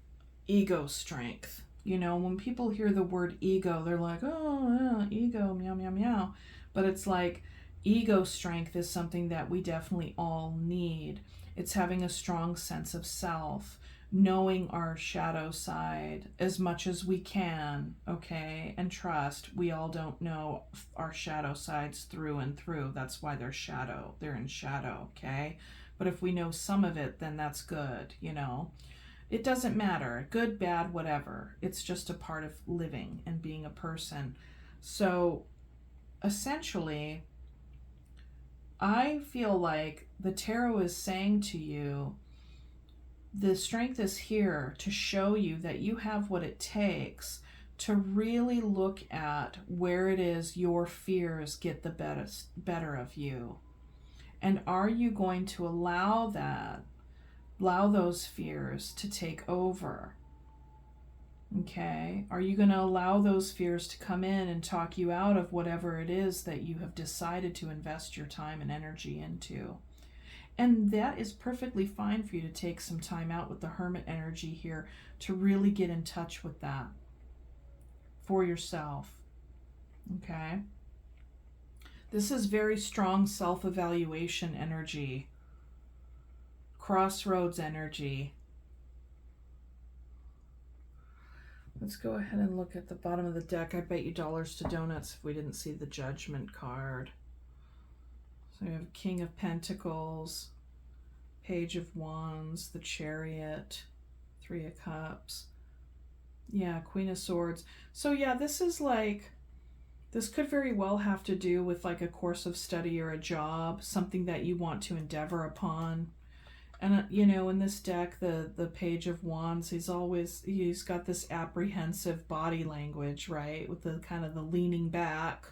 ego strength. You know, when people hear the word ego, they're like, oh, yeah, ego, meow, meow, meow. But it's like ego strength is something that we definitely all need. It's having a strong sense of self, knowing our shadow side as much as we can, okay? And trust, we all don't know our shadow sides through and through. That's why they're in shadow, okay? But if we know some of it, then that's good, you know? It doesn't matter, good, bad, whatever. It's just a part of living and being a person. So essentially, I feel like the tarot is saying to you, the strength is here to show you that you have what it takes to really look at where it is your fears get the better of you. And are you going to allow those fears to take over? Okay? Are you going to allow those fears to come in and talk you out of whatever it is that you have decided to invest your time and energy into? And that is perfectly fine for you to take some time out with the Hermit energy here to really get in touch with that for yourself. Okay? This is very strong self-evaluation energy. Crossroads energy. Let's go ahead and look at the bottom of the deck. I bet you dollars to donuts if we didn't see the Judgment card. So we have King of Pentacles, Page of Wands, the Chariot, Three of Cups. Yeah, Queen of Swords. So yeah, this could very well have to do with like a course of study or a job, something that you want to endeavor upon. And in this deck, the Page of Wands, he's got this apprehensive body language, right? With the kind of the leaning back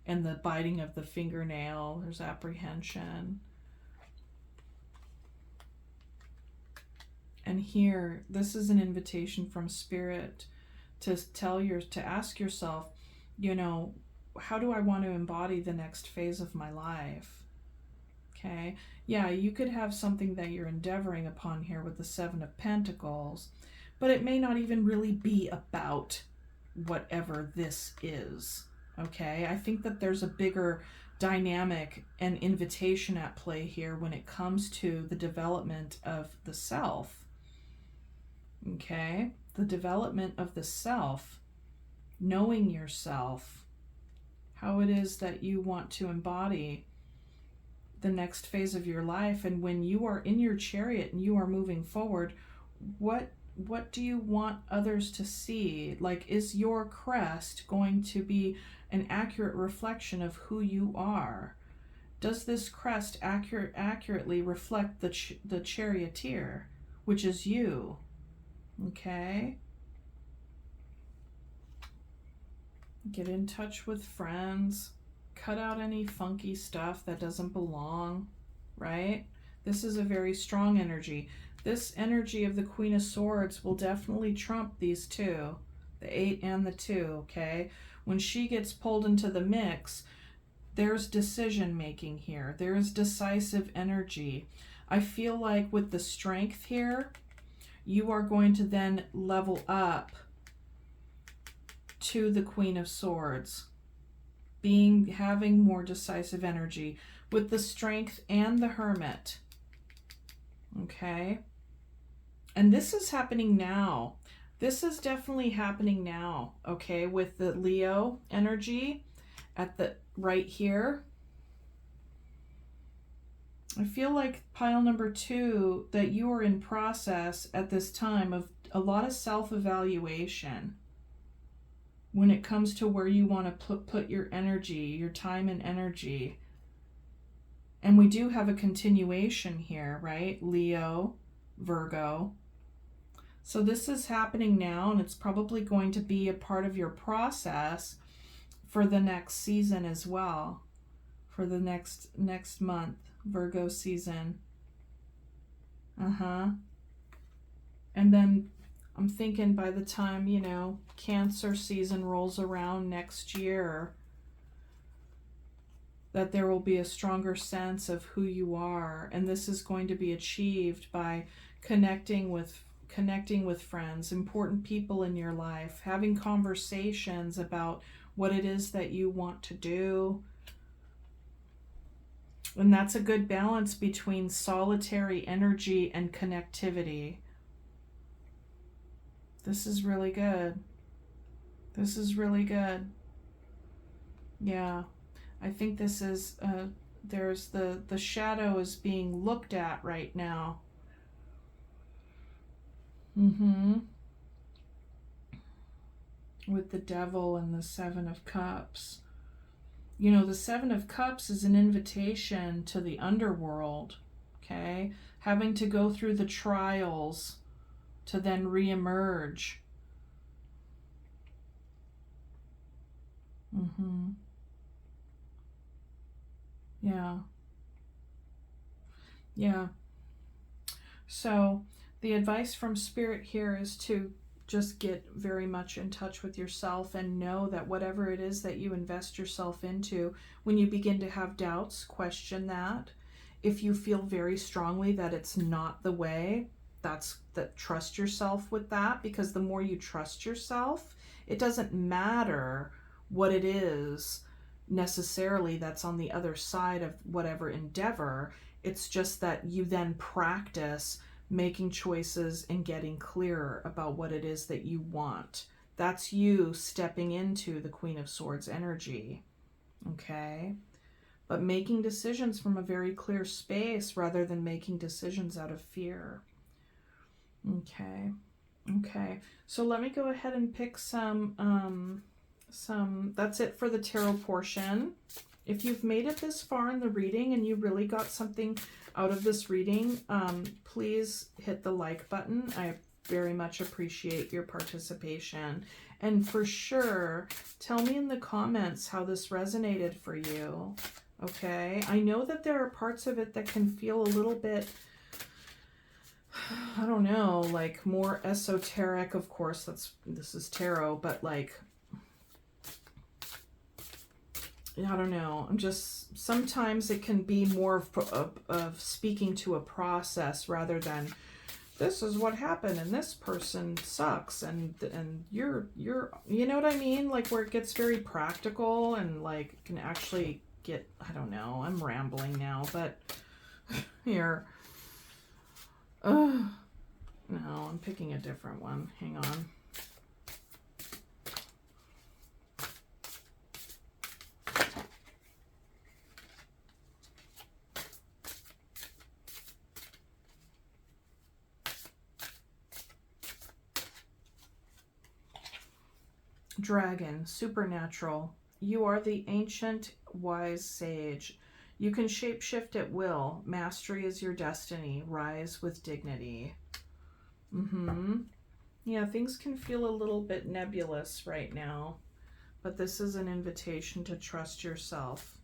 and the biting of the fingernail. There's apprehension. And here, this is an invitation from Spirit to ask yourself, how do I want to embody the next phase of my life? Okay. Yeah, you could have something that you're endeavoring upon here with the Seven of Pentacles, but it may not even really be about whatever this is. Okay. I think that there's a bigger dynamic and invitation at play here when it comes to the development of the self. Okay. The development of the self, knowing yourself, how it is that you want to embody the next phase of your life. And when you are in your chariot and you are moving forward, what do you want others to see? Like, is your crest going to be an accurate reflection of who you are? Does this crest accurately reflect the charioteer, which is you? Okay. Get in touch with friends. Cut out any funky stuff that doesn't belong, right? This is a very strong energy. This energy of the Queen of Swords will definitely trump these two, the 8 and the 2, okay? When she gets pulled into the mix, there's decision making here. There is decisive energy. I feel like with the Strength here, you are going to then level up to the Queen of Swords, having more decisive energy with the Strength and the Hermit. Okay. And this is happening now. This is definitely happening now. Okay. With the Leo energy at the right here. I feel like pile number 2, that you are in process at this time of a lot of self-evaluation when it comes to where you want to put your energy, your time and energy. And we do have a continuation here, right? Leo, Virgo. So this is happening now, and it's probably going to be a part of your process for the next season as well, for the next month, Virgo season. And then I'm thinking by the time, Cancer season rolls around next year, that there will be a stronger sense of who you are. And this is going to be achieved by connecting with friends, important people in your life, having conversations about what it is that you want to do. And that's a good balance between solitary energy and connectivity. This is really good. This is really good. Yeah. I think this is, there's the shadow is being looked at right now. With the Devil and the Seven of Cups. You know, the Seven of Cups is an invitation to the underworld, okay? Having to go through the trials to then reemerge. Yeah. Yeah. So the advice from Spirit here is to just get very much in touch with yourself and know that whatever it is that you invest yourself into, when you begin to have doubts, question that. If you feel very strongly that it's not the way, trust yourself with that, because the more you trust yourself, it doesn't matter what it is necessarily that's on the other side of whatever endeavor. It's just that you then practice making choices and getting clearer about what it is that you want. That's you stepping into the Queen of Swords energy, okay? But making decisions from a very clear space rather than making decisions out of fear. Okay. So let me go ahead and pick some, that's it for the tarot portion. If you've made it this far in the reading and you really got something out of this reading, please hit the like button. I very much appreciate your participation. And for sure, tell me in the comments how this resonated for you. Okay, I know that there are parts of it that can feel a little bit, I don't know, like more esoteric. Of course, this is tarot, but like, I don't know. Sometimes it can be more of speaking to a process rather than this is what happened and this person sucks and you're you know what I mean? Like where it gets very practical and like can actually get, I don't know, I'm rambling now, but here. No, I'm picking a different one. Hang on. Dragon, supernatural. You are the ancient wise sage. You can shapeshift at will. Mastery is your destiny. Rise with dignity. Yeah, things can feel a little bit nebulous right now, but this is an invitation to trust yourself.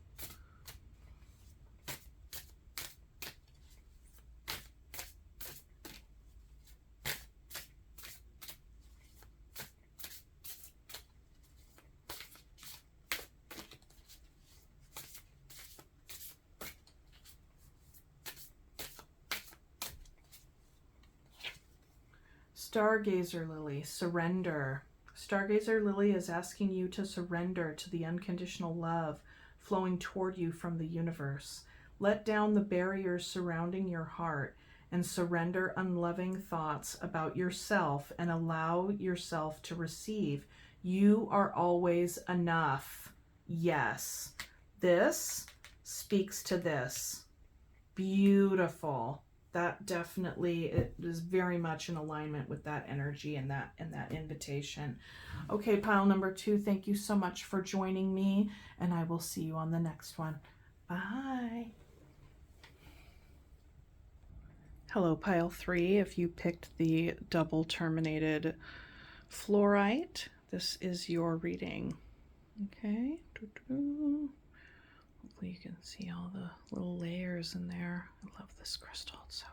Stargazer Lily, surrender. Stargazer Lily is asking you to surrender to the unconditional love flowing toward you from the universe. Let down the barriers surrounding your heart and surrender unloving thoughts about yourself and allow yourself to receive. You are always enough. Yes. This speaks to this. Beautiful. That definitely, it is very much in alignment with that energy and that invitation. Okay, pile number 2, thank you so much for joining me, and I will see you on the next one. Bye. Hello, pile 3. If you picked the double terminated fluorite, this is your reading. Okay. Hopefully you can see all the little layers in there. I love this crystal, it's so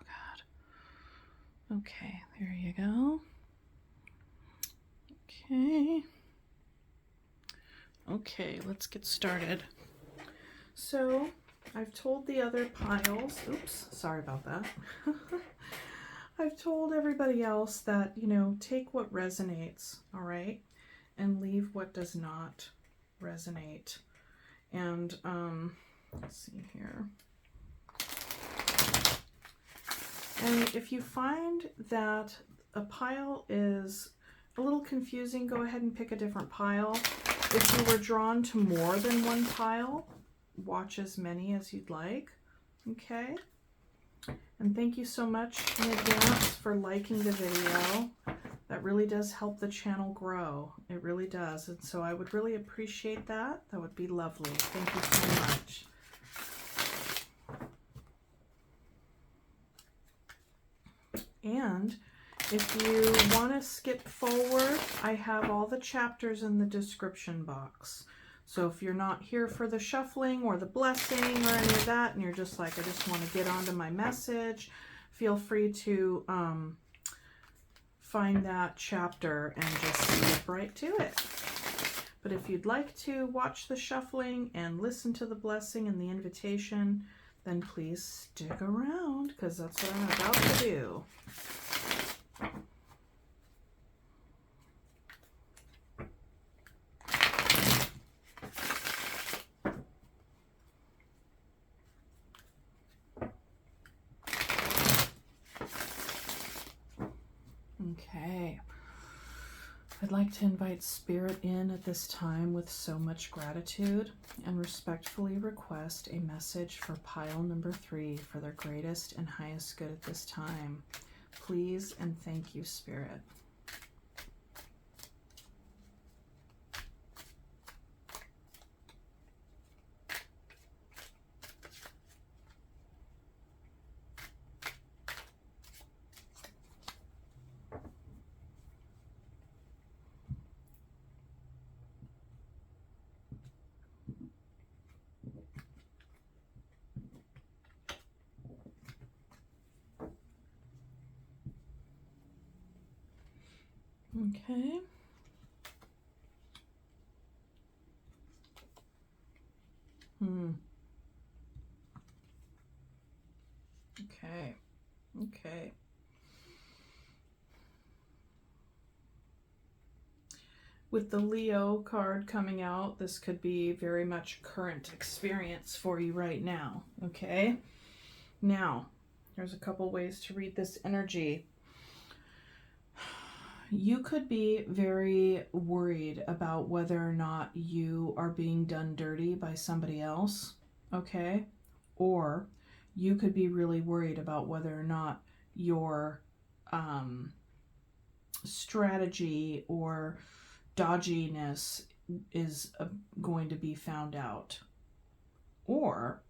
good. Okay, there you go. Okay, let's get started. So I've told the other piles, oops, sorry about that. I've told everybody else that, you know, take what resonates, all right, and leave what does not resonate. And let's see here. And if you find that a pile is a little confusing, go ahead and pick a different pile. If you were drawn to more than one pile, watch as many as you'd like. Okay. And thank you so much in advance for liking the video. That really does help the channel grow. It really does. And so I would really appreciate that. That would be lovely. Thank you so much. And if you want to skip forward, I have all the chapters in the description box. So if you're not here for the shuffling or the blessing or any of that, and you're just like, I just want to get onto my message, feel free to find that chapter and just skip right to it. But if you'd like to watch the shuffling and listen to the blessing and the invitation, then please stick around, because that's what I'm about to do. Okay. I'd like to invite Spirit in at this time with so much gratitude and respectfully request a message for pile number 3 for their greatest and highest good at this time. Please and thank you, Spirit. Okay. Okay. Okay. With the Leo card coming out, this could be very much current experience for you right now. Okay. Now, there's a couple ways to read this energy. You could be very worried about whether or not you are being done dirty by somebody else, okay? Or you could be really worried about whether or not your strategy or dodginess is going to be found out. Or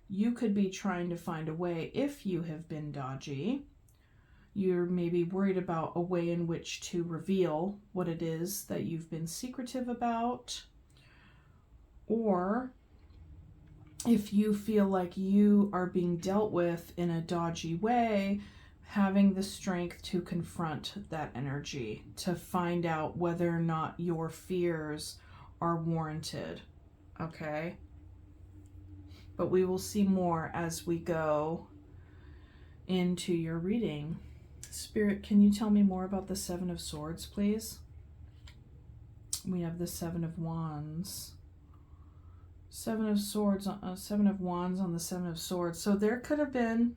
you could be trying to find a way, if you have been dodgy, you're maybe worried about a way in which to reveal what it is that you've been secretive about. Or if you feel like you are being dealt with in a dodgy way, having the strength to confront that energy, to find out whether or not your fears are warranted. Okay? But we will see more as we go into your reading. Spirit, can you tell me more about the 7 of Swords, please? We have the 7 of Wands. 7 of Swords, 7 of Wands on the 7 of Swords. So there could have been,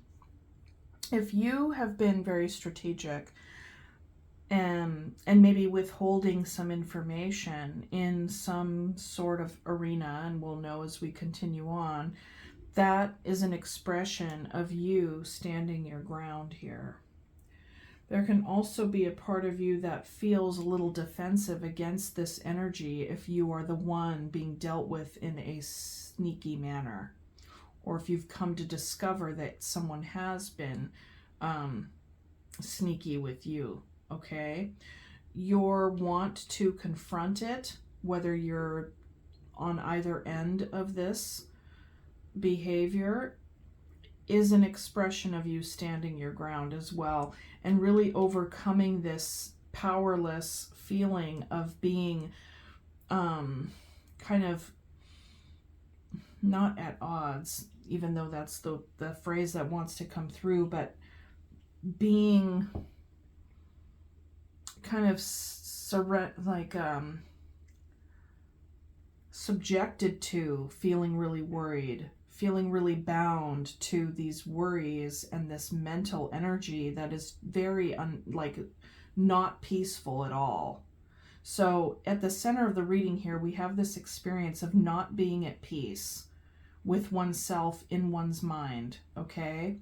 if you have been very strategic and maybe withholding some information in some sort of arena, and we'll know as we continue on, that is an expression of you standing your ground here. There can also be a part of you that feels a little defensive against this energy if you are the one being dealt with in a sneaky manner, or if you've come to discover that someone has been sneaky with you, okay? Your want to confront it, whether you're on either end of this behavior, is an expression of you standing your ground as well, and really overcoming this powerless feeling of being kind of not at odds, even though that's the phrase that wants to come through, but being kind of subjected to feeling really worried, feeling really bound to these worries and this mental energy that is very not peaceful at all. So at the center of the reading here, we have this experience of not being at peace with oneself in one's mind, okay?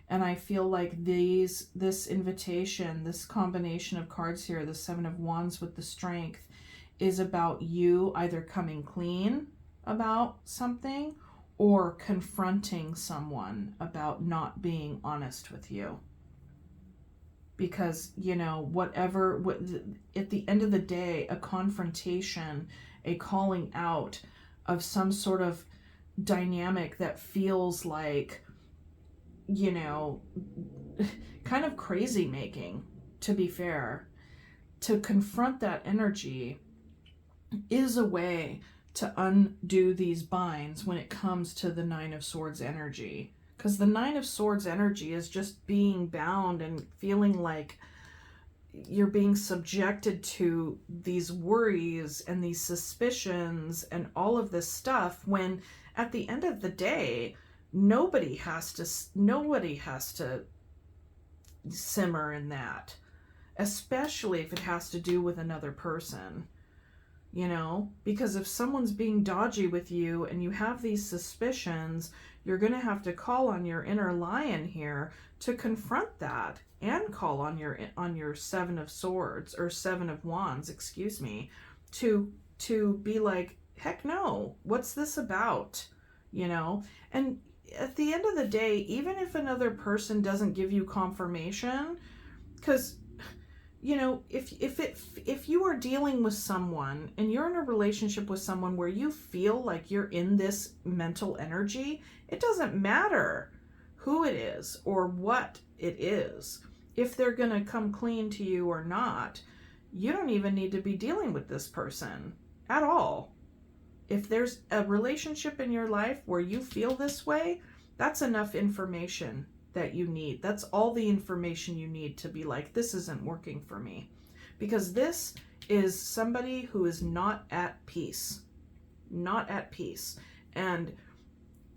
And I feel like this invitation, this combination of cards here, the Seven of Wands with the Strength, is about you either coming clean about something or confronting someone about not being honest with you. Because, you know, at the end of the day, a confrontation, a calling out of some sort of dynamic that feels like, you know, kind of crazy making, to be fair, to confront that energy is a way to undo these binds when it comes to the Nine of Swords energy. Because the Nine of Swords energy is just being bound and feeling like you're being subjected to these worries and these suspicions and all of this stuff, when at the end of the day, nobody has to simmer in that, especially if it has to do with another person. You know, because if someone's being dodgy with you and you have these suspicions, you're going to have to call on your inner lion here to confront that, and call on your Seven of Swords, or Seven of Wands, excuse me, to be like, heck no, what's this about? You know, and at the end of the day, even if another person doesn't give you confirmation, because, you know, if you are dealing with someone and you're in a relationship with someone where you feel like you're in this mental energy, it doesn't matter who it is or what it is. If they're going to come clean to you or not, you don't even need to be dealing with this person at all. If there's a relationship in your life where you feel this way, that's enough information that you need. That's all the information you need to be like, this isn't working for me. Because this is somebody who is not at peace. Not at peace. And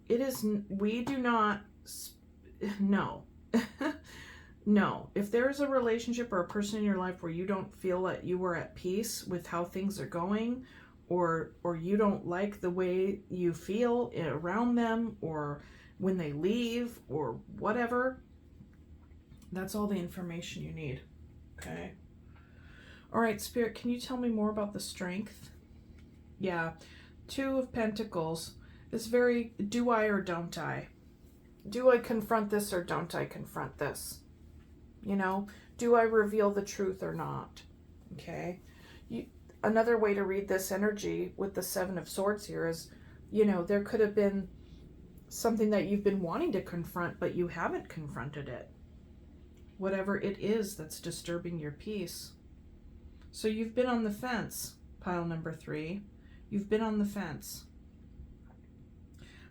it is, we do not, no. No. If there is a relationship or a person in your life where you don't feel that you are at peace with how things are going, or you don't like the way you feel around them, or when they leave, or whatever, that's all the information you need. Okay. All right, Spirit, can you tell me more about the Strength? Yeah. Two of Pentacles is very, do I or don't I? Do I confront this or don't I confront this? You know, do I reveal the truth or not? Okay. Another way to read this energy with the Seven of Swords here is, you know, there could have been something that you've been wanting to confront, but you haven't confronted it. Whatever it is that's disturbing your peace. So you've been on the fence, pile number 3. You've been on the fence.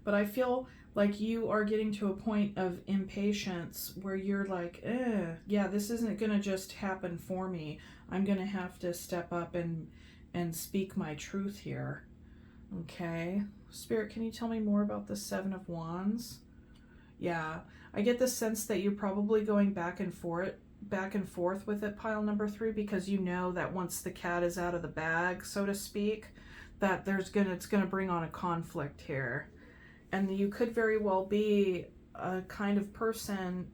But I feel like you are getting to a point of impatience where you're like, yeah, this isn't going to just happen for me. I'm going to have to step up and speak my truth here. Okay. Spirit, can you tell me more about the Seven of Wands? Yeah, I get the sense that you're probably going back and forth with it, pile number 3, because you know that once the cat is out of the bag, so to speak, that it's gonna bring on a conflict here. And you could very well be a kind of person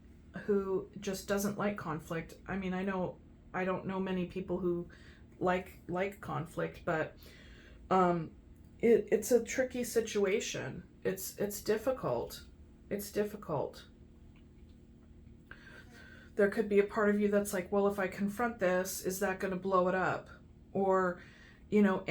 who just doesn't like conflict. I mean, I don't know many people who like conflict, but it's a tricky situation. It's difficult. It's difficult. There could be a part of you that's like, well, if I confront this, is that going to blow it up? Or, you know,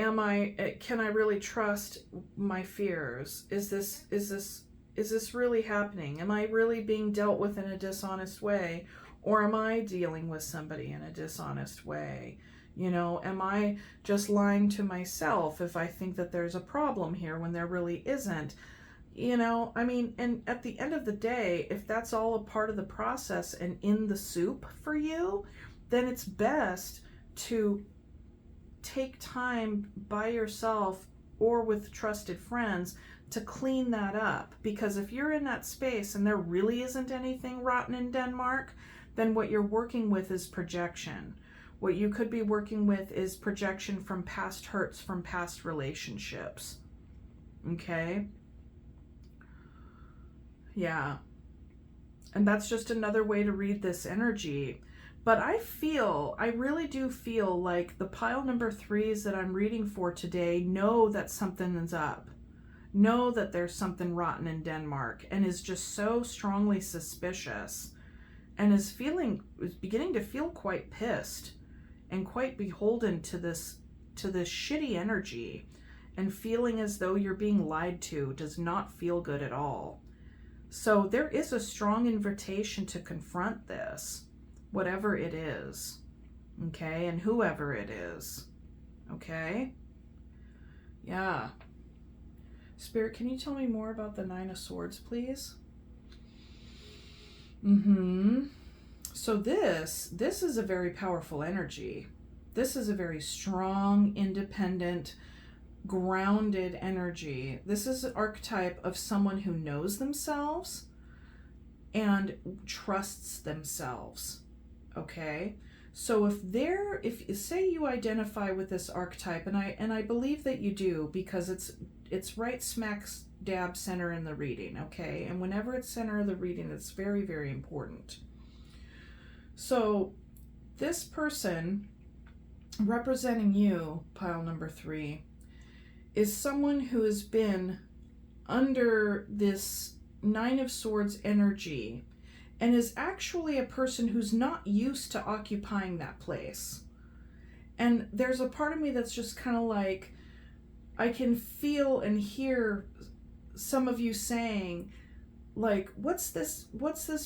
can I really trust my fears? Is this really happening? Am I really being dealt with in a dishonest way? Or am I dealing with somebody in a dishonest way? You know, am I just lying to myself if I think that there's a problem here when there really isn't? You know, I mean, and at the end of the day, if that's all a part of the process and in the soup for you, then it's best to take time by yourself or with trusted friends to clean that up. Because if you're in that space and there really isn't anything rotten in Denmark, then what you're working with is projection. What you could be working with is projection from past hurts, from past relationships. Okay? Yeah. And that's just another way to read this energy. But I really do feel like the pile number 3s that I'm reading for today know that something is up. Know that there's something rotten in Denmark, and is just so strongly suspicious, and is beginning to feel quite pissed and quite beholden to this shitty energy, and feeling as though you're being lied to does not feel good at all. So there is a strong invitation to confront this, whatever it is, okay, and whoever it is, okay? Yeah. Spirit, can you tell me more about the 9 of Swords, please? So this is a very powerful energy. This is a very strong, independent, grounded energy. This is an archetype of someone who knows themselves and trusts themselves. Okay? So if say you identify with this archetype, and I believe that you do, because it's right smack dab center in the reading, okay? And whenever it's center of the reading, it's very, very important. So this person representing you, pile number 3, is someone who has been under this 9 of Swords energy, and is actually a person who's not used to occupying that place. And there's a part of me that's just kind of like, I can feel and hear some of you saying, like, what's this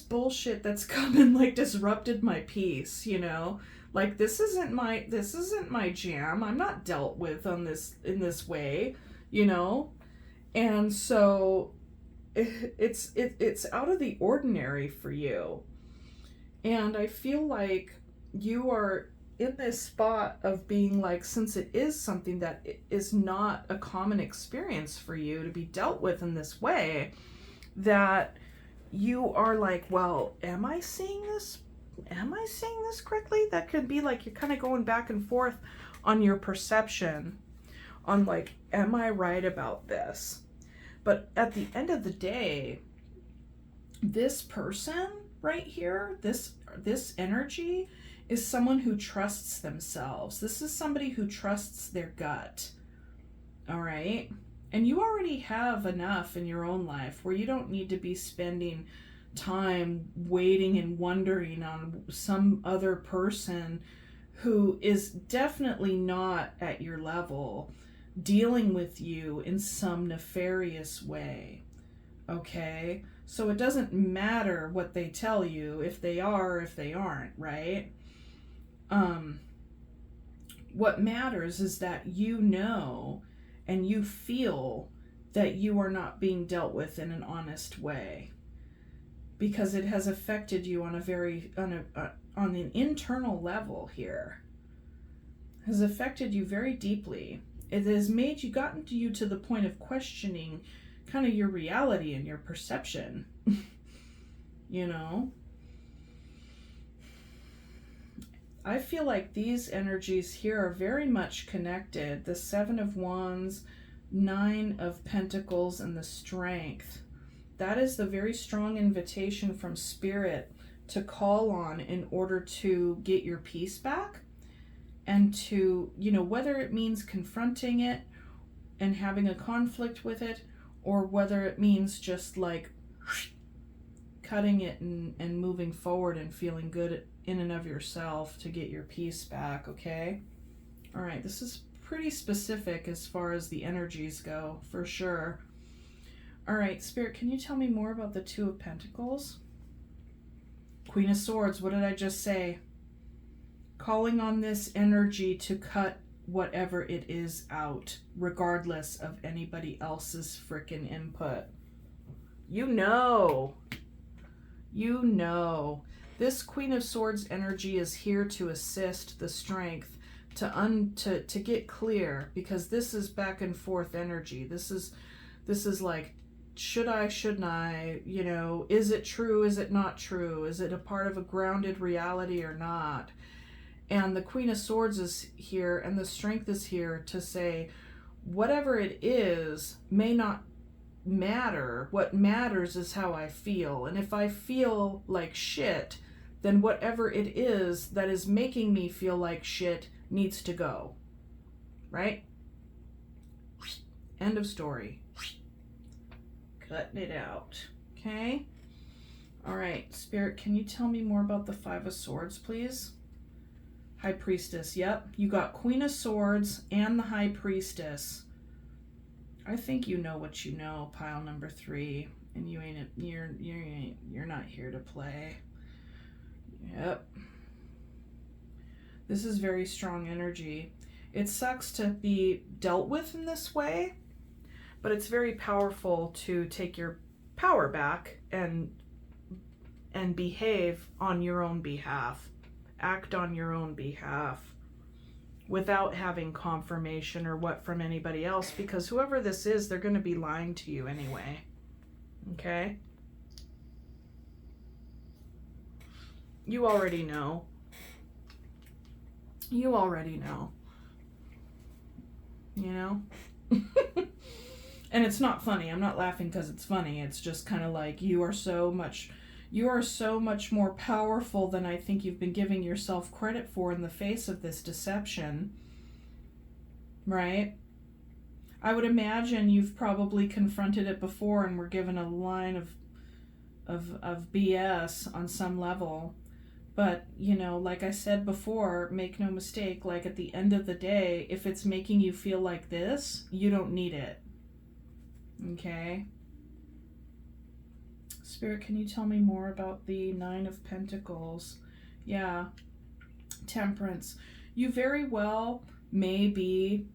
bullshit that's come and like disrupted my peace, you know? Like, this isn't my jam. I'm not dealt with in this way, you know? And so it's out of the ordinary for you. And I feel like you are in this spot of being like, since it is something that is not a common experience for you to be dealt with in this way, that you are like, well, am I seeing this correctly? That could be like, you're kind of going back and forth on your perception on like, am I right about this? But at the end of the day, this person right here, this energy is someone who trusts themselves. This is somebody who trusts their gut. All right? And you already have enough in your own life where you don't need to be spending time waiting and wondering on some other person who is definitely not at your level, dealing with you in some nefarious way. Okay? So it doesn't matter what they tell you, if they are or if they aren't, right? What matters is that you know and you feel that you are not being dealt with in an honest way, because it has affected you on an internal level here. It has affected you very deeply. It has gotten you to the point of questioning kind of your reality and your perception. You know? I feel like these energies here are very much connected. The 7 of Wands, 9 of Pentacles, and the Strength. That is the very strong invitation from Spirit to call on in order to get your peace back, and to, you know, whether it means confronting it and having a conflict with it, or whether it means just like cutting it and moving forward and feeling good in and of yourself to get your peace back, okay? All right, this is pretty specific as far as the energies go, for sure. All right, Spirit, can you tell me more about the 2 of Pentacles? Queen of Swords, what did I just say? Calling on this energy to cut whatever it is out, regardless of anybody else's frickin' input. You know. This Queen of Swords energy is here to assist the Strength to get clear, because this is back and forth energy. This is like, should I, shouldn't I, you know, is it true, is it not true, is it a part of a grounded reality or not? And the Queen of Swords is here, and the Strength is here to say, whatever it is may not matter. What matters is how I feel. And if I feel like shit, then whatever it is that is making me feel like shit needs to go. Right? End of story. Cutting it out. Okay? All right, Spirit, can you tell me more about the Five of Swords, please? High Priestess. Yep, you got Queen of Swords and the High Priestess. I think you know what you know, pile number 3, and you're not here to play. Yep. This is very strong energy. It sucks to be dealt with in this way, but it's very powerful to take your power back and behave on your own behalf. Act on your own behalf without having confirmation or what from anybody else, because whoever this is, they're going to be lying to you anyway. Okay? You already know. You already know. You know? And it's not funny. I'm not laughing because it's funny. It's just kind of like you are so much more powerful than I think you've been giving yourself credit for in the face of this deception. Right? I would imagine you've probably confronted it before and were given a line of BS on some level. But, you know, like I said before, make no mistake, like at the end of the day, if it's making you feel like this, you don't need it. Okay? Spirit, can you tell me more about the Nine of Pentacles? Yeah. Temperance. You very well may be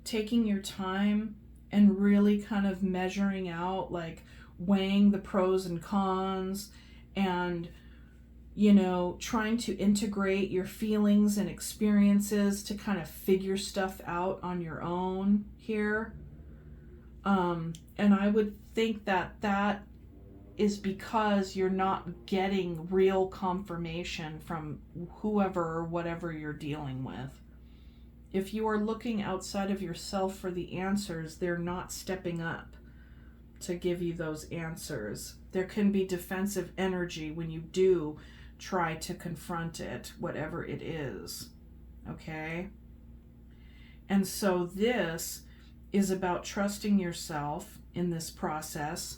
taking your time and really kind of measuring out, like weighing the pros and cons and, you know, trying to integrate your feelings and experiences to kind of figure stuff out on your own here. And I would think that is because you're not getting real confirmation from whoever or whatever you're dealing with. If you are looking outside of yourself for the answers, they're not stepping up to give you those answers. There can be defensive energy when you do try to confront it, whatever it is. Okay? And so this is about trusting yourself in this process.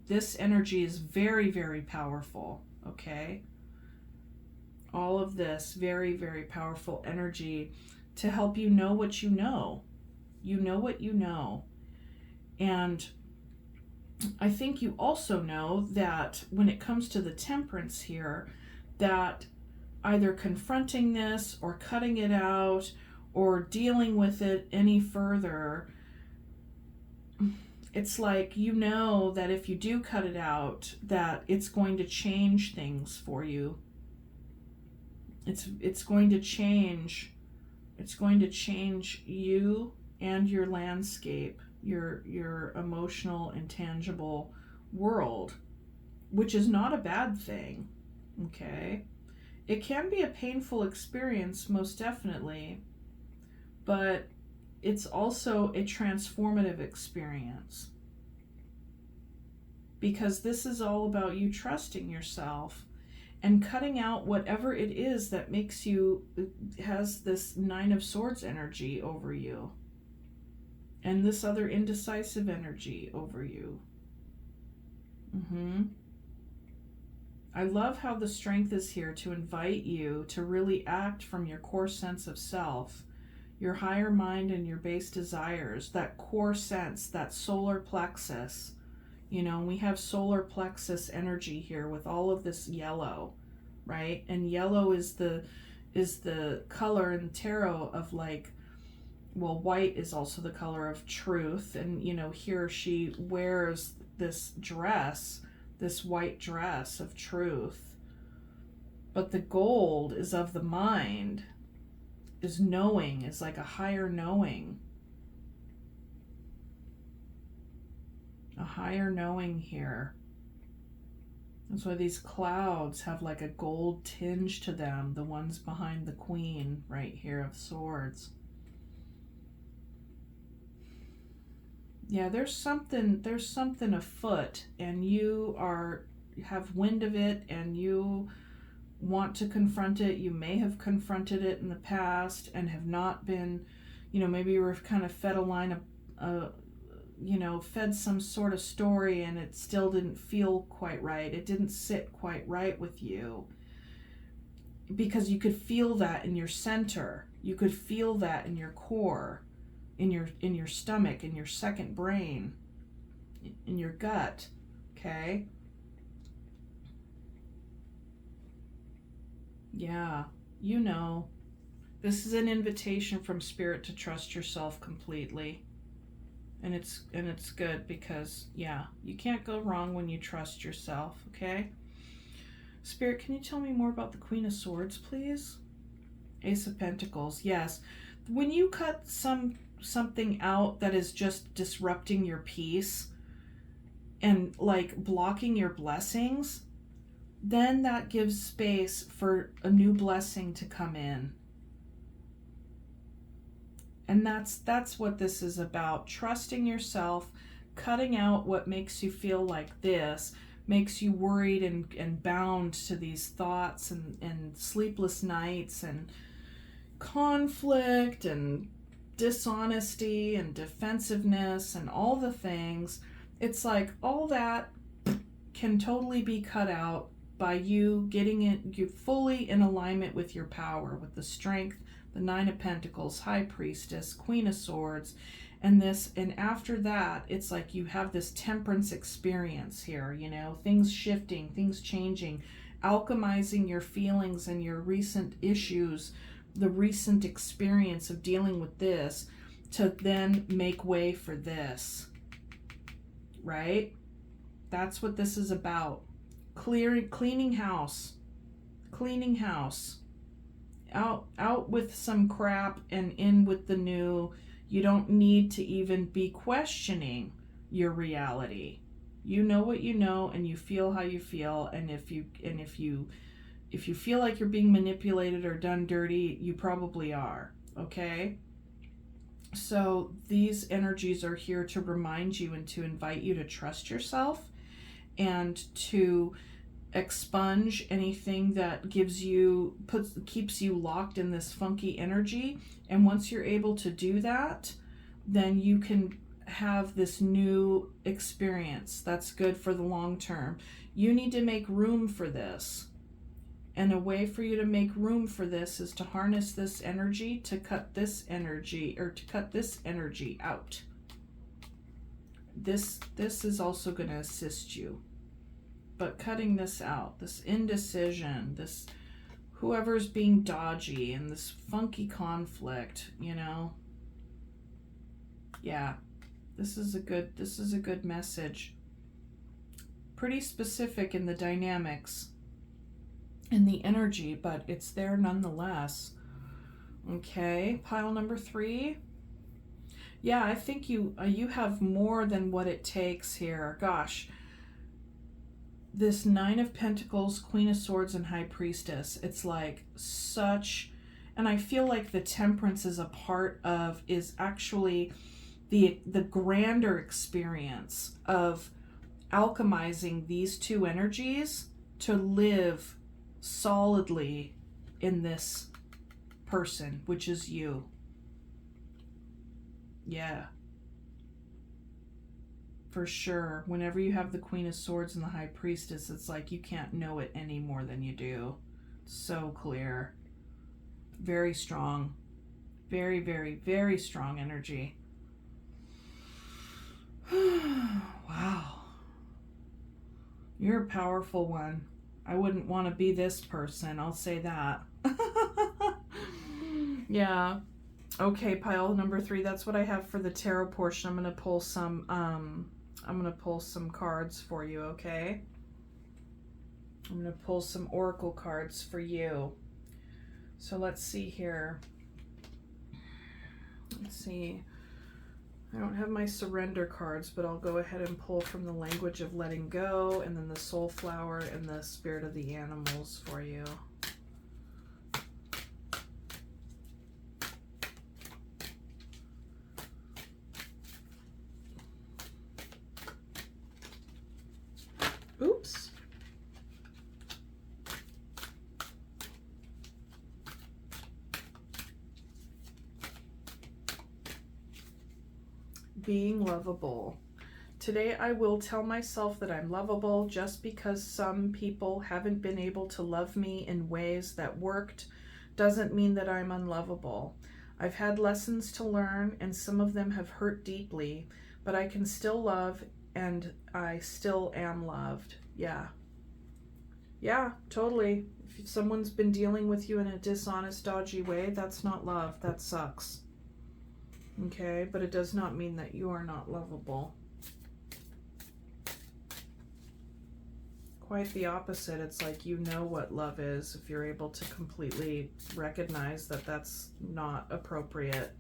This energy is very, very powerful, okay? All of this very, very powerful energy to help you know what you know. You know what you know. And I think you also know that when it comes to the temperance here, that either confronting this or cutting it out or dealing with it any further, it's like, you know that if you do cut it out, that it's going to change things for you. It's going to change. It's going to change you and your landscape, your emotional, intangible world, which is not a bad thing. Okay? It can be a painful experience, most definitely, but it's also a transformative experience, because this is all about you trusting yourself and cutting out whatever it is that makes you, has this Nine of Swords energy over you and this other indecisive energy over you. I love how the strength is here to invite you to really act from your core sense of self, your higher mind and your base desires, that core sense, that solar plexus. You know, we have solar plexus energy here with all of this yellow, right? And yellow is the color in tarot of, like, well, white is also the color of truth. And, you know, here she wears this dress, this white dress of truth. But the gold is of the mind, is knowing, is like a higher knowing. A higher knowing here. That's why these clouds have like a gold tinge to them, the ones behind the Queen right here of Swords. Yeah, there's something afoot, and you have wind of it, and you want to confront it. You may have confronted it in the past and have not been, maybe you were kind of fed a line of, fed some sort of story, and it still didn't feel quite right. It didn't sit quite right with you, because you could feel that in your center. You could feel that in your core, in your stomach, in your second brain, in your gut. Okay? Yeah, this is an invitation from Spirit to trust yourself completely. And it's good, because you can't go wrong when you trust yourself, okay? Spirit, can you tell me more about the Queen of Swords, please? Ace of Pentacles. Yes. When you cut something out that is just disrupting your peace and like blocking your blessings, then that gives space for a new blessing to come in. And that's what this is about. Trusting yourself, cutting out what makes you feel like this, makes you worried and bound to these thoughts and sleepless nights and conflict and dishonesty and defensiveness and all the things. It's like all that can totally be cut out by you getting you fully in alignment with your power, with the strength, the Nine of Pentacles, High Priestess, Queen of Swords, and after that, it's like you have this temperance experience here, things shifting, things changing, alchemizing your feelings and your recent issues, the recent experience of dealing with this, to then make way for this, right? That's what this is about. Cleaning house, out with some crap and in with the new. You don't need to even be questioning your reality. You know what you know, and you feel how you feel, and if you feel like you're being manipulated or done dirty, you probably are, okay? So these energies are here to remind you and to invite you to trust yourself and to expunge anything that keeps you locked in this funky energy. And once you're able to do that, then you can have this new experience that's good for the long term. You need to make room for this. And a way for you to make room for this is to harness this energy, to cut this energy, or to cut this energy out. This is also going to assist you. But cutting this out, this indecision, this whoever's being dodgy, and this funky conflict, Yeah. This is a good message. Pretty specific in the dynamics and the energy, but it's there nonetheless. Okay, pile number 3. Yeah, I think you have more than what it takes here. Gosh, this Nine of Pentacles, Queen of Swords, and High Priestess. It's like such, and I feel like the Temperance is actually the grander experience of alchemizing these two energies to live solidly in this person, which is you. Yeah. For sure. Whenever you have the Queen of Swords and the High Priestess, it's like you can't know it any more than you do. So clear. Very strong. Very, very, very strong energy. Wow. You're a powerful one. I wouldn't want to be this person, I'll say that. Yeah. Okay, pile number 3. That's what I have for the tarot portion. I'm gonna pull some cards for you, okay? I'm gonna pull some oracle cards for you. So let's see here. Let's see. I don't have my surrender cards, but I'll go ahead and pull from the language of letting go, and then the Soulflower and the spirit of the animals for you. being lovable. Today I will tell myself that I'm lovable. Just because some people haven't been able to love me in ways that worked doesn't mean that I'm unlovable. I've had lessons to learn, and some of them have hurt deeply, but I can still love, and I still am loved. Yeah. Yeah, totally. If someone's been dealing with you in a dishonest, dodgy way, that's not love. That sucks. Okay, but it does not mean that you are not lovable. Quite the opposite. It's like you know what love is if you're able to completely recognize that that's not appropriate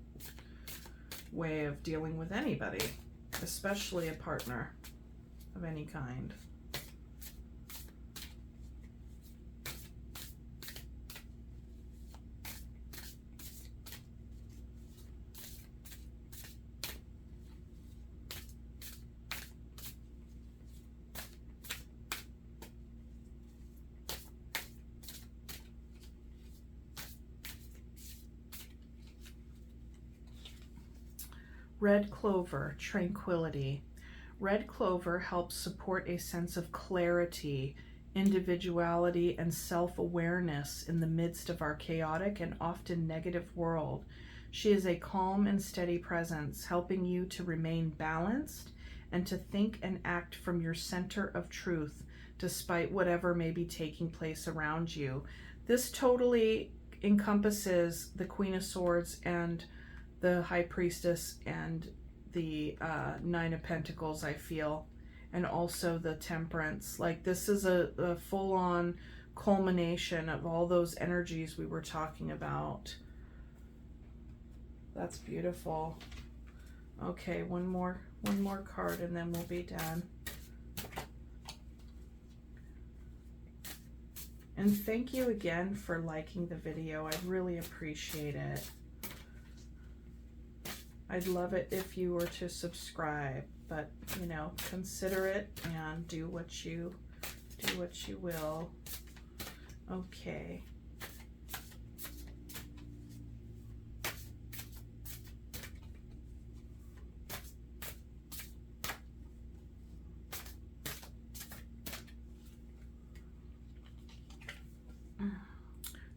way of dealing with anybody, especially a partner of any kind. Red clover, tranquility. Red clover helps support a sense of clarity, individuality, and self-awareness in the midst of our chaotic and often negative world. She is a calm and steady presence, helping you to remain balanced and to think and act from your center of truth, despite whatever may be taking place around you. This totally encompasses the Queen of Swords and the High Priestess and the Nine of Pentacles, I feel, and also the Temperance. Like, this is a full-on culmination of all those energies we were talking about. That's beautiful. Okay, one more card and then we'll be done. And thank you again for liking the video. I really appreciate it. I'd love it if you were to subscribe, but you know, consider it and do what you will. Okay.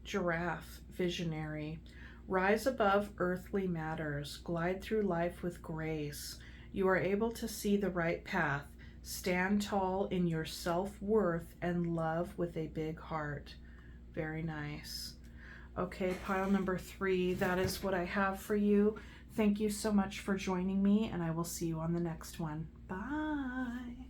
Giraffe, visionary. Rise above earthly matters. Glide through life with grace. You are able to see the right path. Stand tall in your self-worth and love with a big heart. Very nice. Okay, pile number 3. That is what I have for you. Thank you so much for joining me, and I will see you on the next one. Bye.